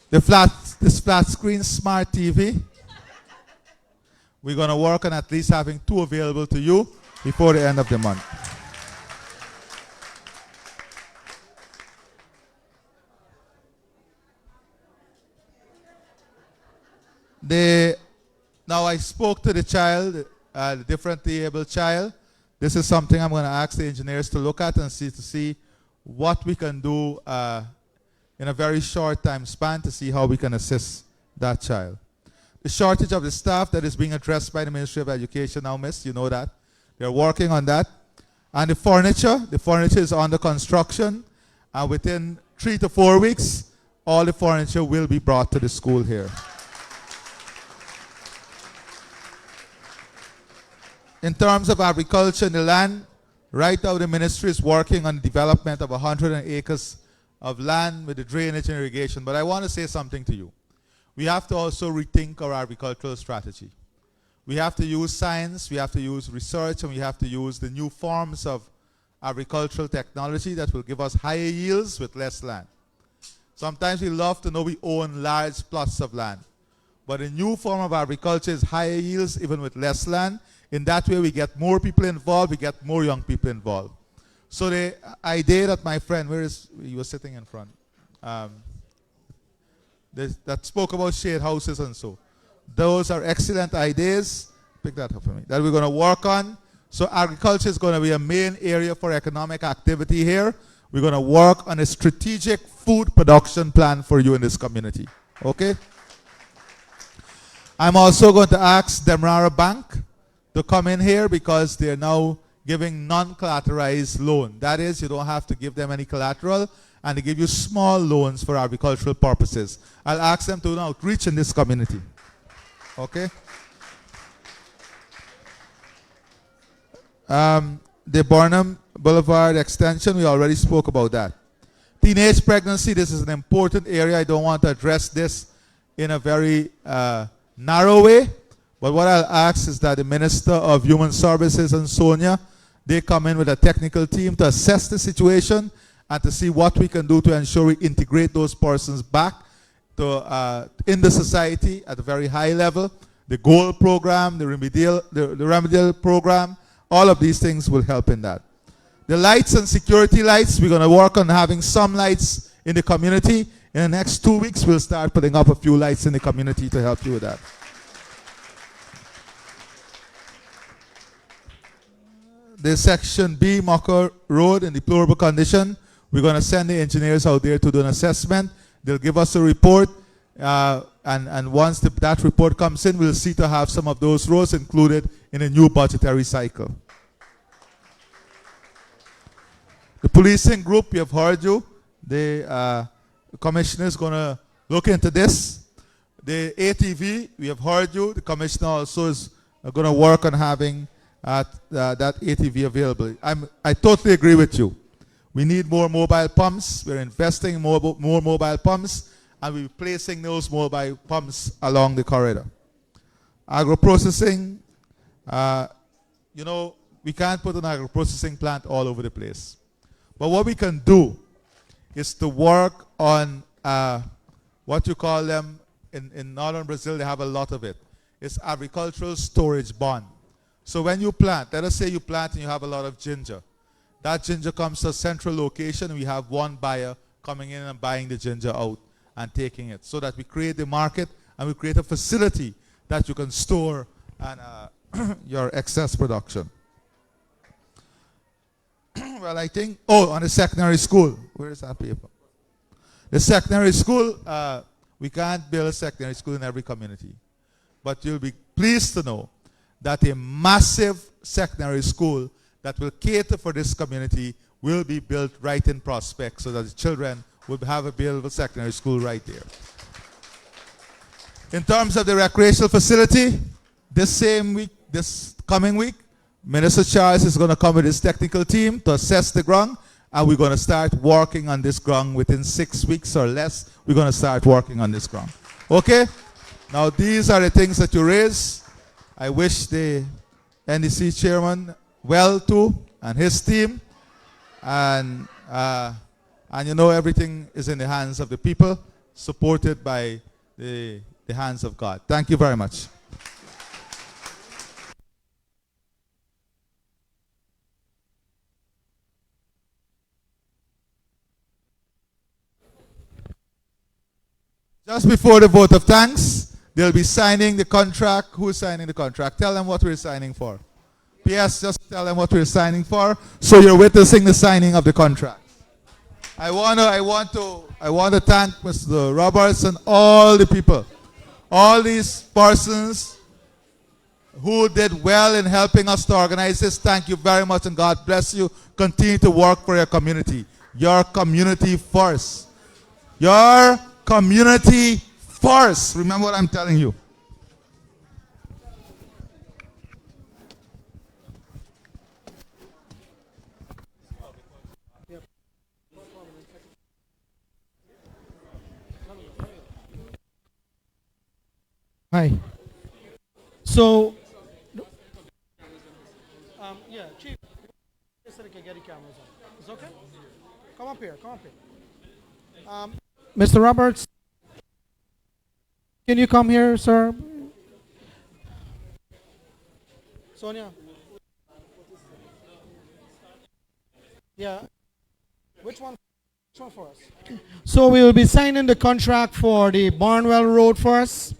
Speaker 9: This flat screen smart TV, we're going to work on at least having 2 available to you before the end of the month. Now I spoke to the child, the differently able child. This is something I'm going to ask the engineers to look at and see what we can do in a very short time span to see how we can assist that child. The shortage of the staff that is being addressed by the Ministry of Education now, miss, you know that. They're working on that. And the furniture is under construction. And within 3 to 4 weeks, all the furniture will be brought to the school here. In terms of agriculture and the land, right now the ministry is working on the development of 100 acres of land with the drainage and irrigation. But I want to say something to you. We have to also rethink our agricultural strategy. We have to use science, we have to use research, and we have to use the new forms of agricultural technology that will give us higher yields with less land. Sometimes we love to know we own large plots of land. But a new form of agriculture is higher yields even with less land. In that way, we get more people involved, we get more young people involved. So the idea that my friend, he was sitting in front, that spoke about shade houses and so. Those are excellent ideas. Pick that up for me. That we're going to work on. So agriculture is going to be a main area for economic activity here. We're going to work on a strategic food production plan for you in this community. Okay? I'm also going to ask Demerara Bank to come in here because they're now giving non-collateralized loan. That is, you don't have to give them any collateral, and they give you small loans for agricultural purposes. I'll ask them to do an outreach in this community. Okay? The Burham Boulevard extension, we already spoke about that. Teenage pregnancy, this is an important area. I don't want to address this in a very narrow way. But what I'll ask is that the Minister of Human Services and Sonia, they come in with a technical team to assess the situation and to see what we can do to ensure we integrate those persons back to, in the society at a very high level. The goal program, the remedial program, all of these things will help in that. The lights and security lights, we're going to work on having some lights in the community. In the next 2 weeks, we'll start putting up a few lights in the community to help you with that. the Section B Mocha Road in deplorable condition. We're going to send the engineers out there to do an assessment. They'll give us a report. And once that report comes in, we'll see to have some of those roads included in a new budgetary cycle. The policing group, we have heard you. The commissioner is going to look into this. The ATV, we have heard you. The commissioner also is going to work on having that ATV available. I totally agree with you. We need more mobile pumps. We're investing in more mobile pumps, and we're placing those mobile pumps along the corridor. Agro-processing, you know, we can't put an agro-processing plant all over the place. But what we can do is to work on what you call them, in northern Brazil, they have a lot of it. It's agricultural storage bond. So when you plant, let us say you plant and you have a lot of ginger. That ginger comes to a central location, and we have one buyer coming in and buying the ginger out and taking it, so that we create the market and we create a facility that you can store and, your excess production. Well, I think, on the secondary school. Where is that paper? The secondary school, we can't build a secondary school in every community. But you'll be pleased to know that a massive secondary school that will cater for this community will be built right in Prospect, so that the children will have a available secondary school right there. In terms of the recreational facility, this coming week, Minister Charles is going to come with his technical team to assess the ground, and we're going to start working on this ground within 6 weeks or less. We're going to start working on this ground. Okay? Now, these are the things that you raise. I wish the NDC chairman well too, and his team. And you know, everything is in the hands of the people, supported by the hands of God. Thank you very much. Just before the vote of thanks, they'll be signing the contract. Who's signing the contract? Tell them what we're signing for. PS, just tell them what we're signing for, so you're witnessing the signing of the contract. I want to thank Mr. Roberts and all the people, all these persons who did well in helping us to organize this. Thank you very much, and God bless you. Continue to work for your community. Your community first. Your community first. Remember what I'm telling you.
Speaker 7: Hi. So, yeah, Chief, so they can get the cameras on. It's okay? Come up here, come up here. Mr. Roberts, can you come here, sir? Sonia. Yeah. Which one for us? So we will be signing the contract for the Barnwell Road first.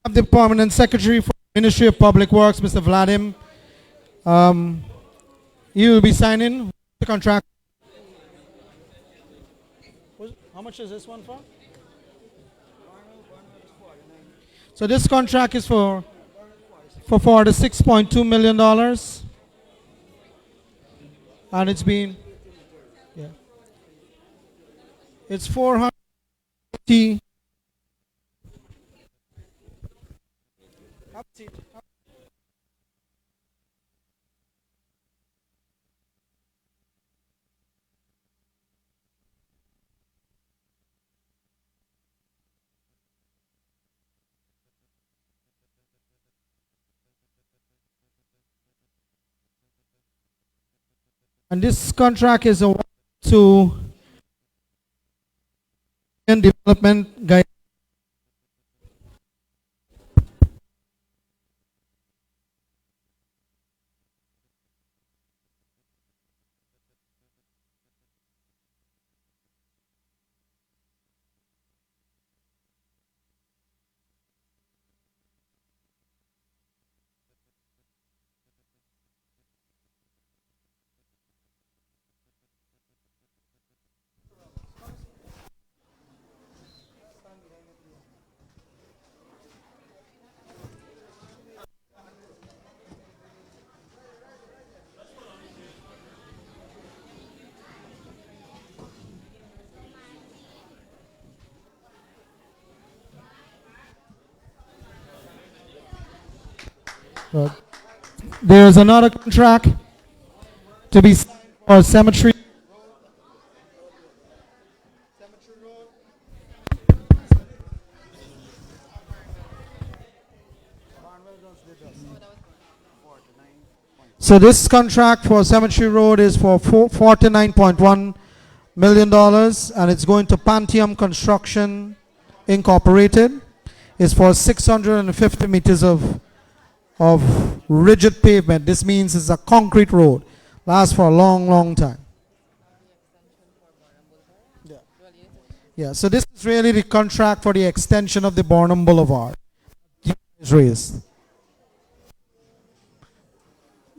Speaker 7: The Permanent Secretary for the Ministry of Public Works, Mr. Vladim. He will be signing the contract. How much is this one for? So this contract is for $46.2 million. And it's been, yeah. It's 450. And this contract is a to development guide. Uh, there's another contract to be signed for cemetery. So this contract for Cemetery Road is for $49.1 million, and it's going to Pantheon Construction Incorporated. It's for 650 meters of rigid pavement. This means it's a concrete road. Lasts for a long, long time. Yeah, so this is really the contract for the extension of the Burham Boulevard. Is raised.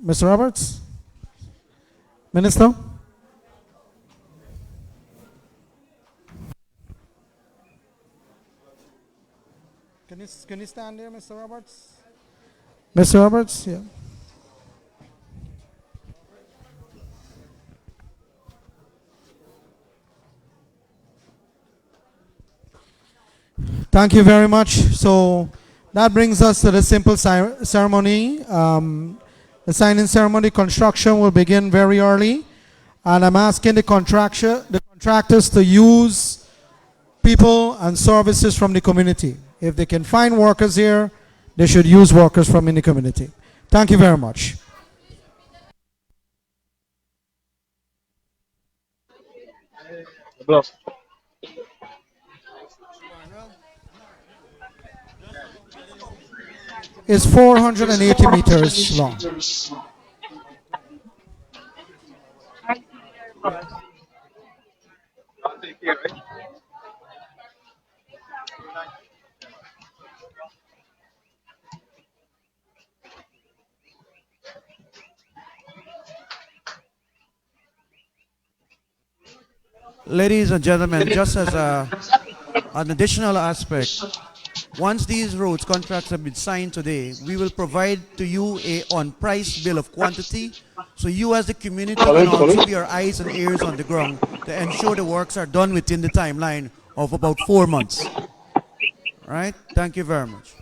Speaker 7: Mr. Roberts? Minister? Can you stand there, Mr. Roberts? Mr. Roberts, yeah. Thank you very much. So that brings us to the simple ceremony. The signing ceremony construction will begin very early, and I'm asking the contractors to use people and services from the community. If they can find workers here, they should use workers from in the community. Thank you very much. It's 480 meters long.
Speaker 1: Ladies and gentlemen, just as an additional aspect, once these roads contracts have been signed today, we will provide to you a on-price bill of quantity, so you as the community can also be your eyes and ears on the ground to ensure the works are done within the timeline of about 4 months. All right? Thank you very much.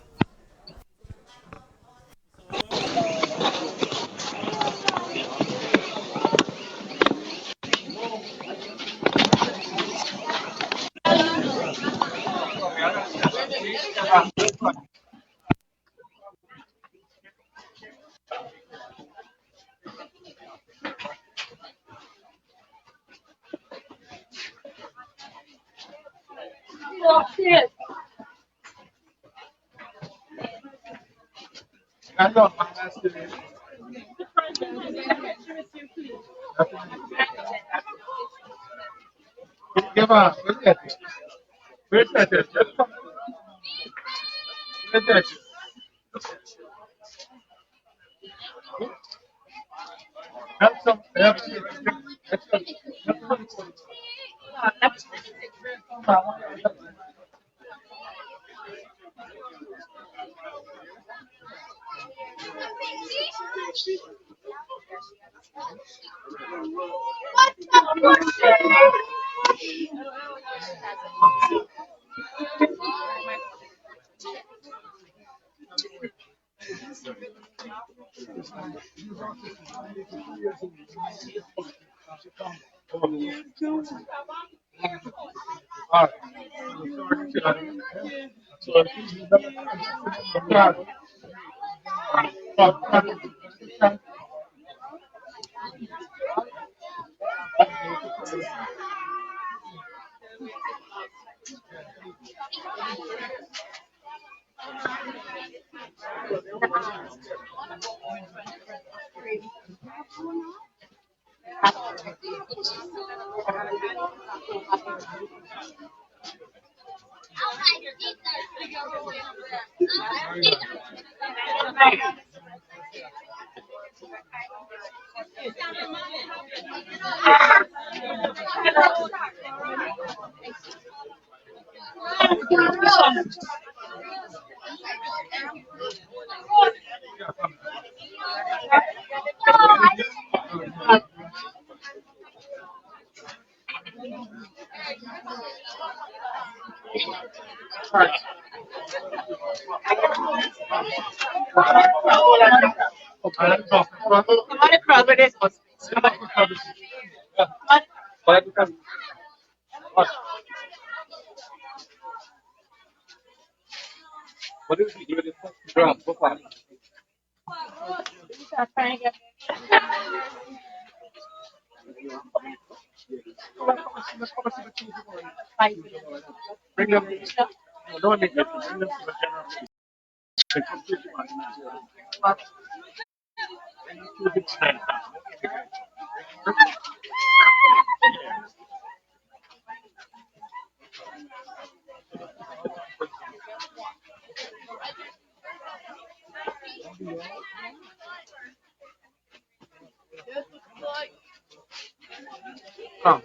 Speaker 5: Come.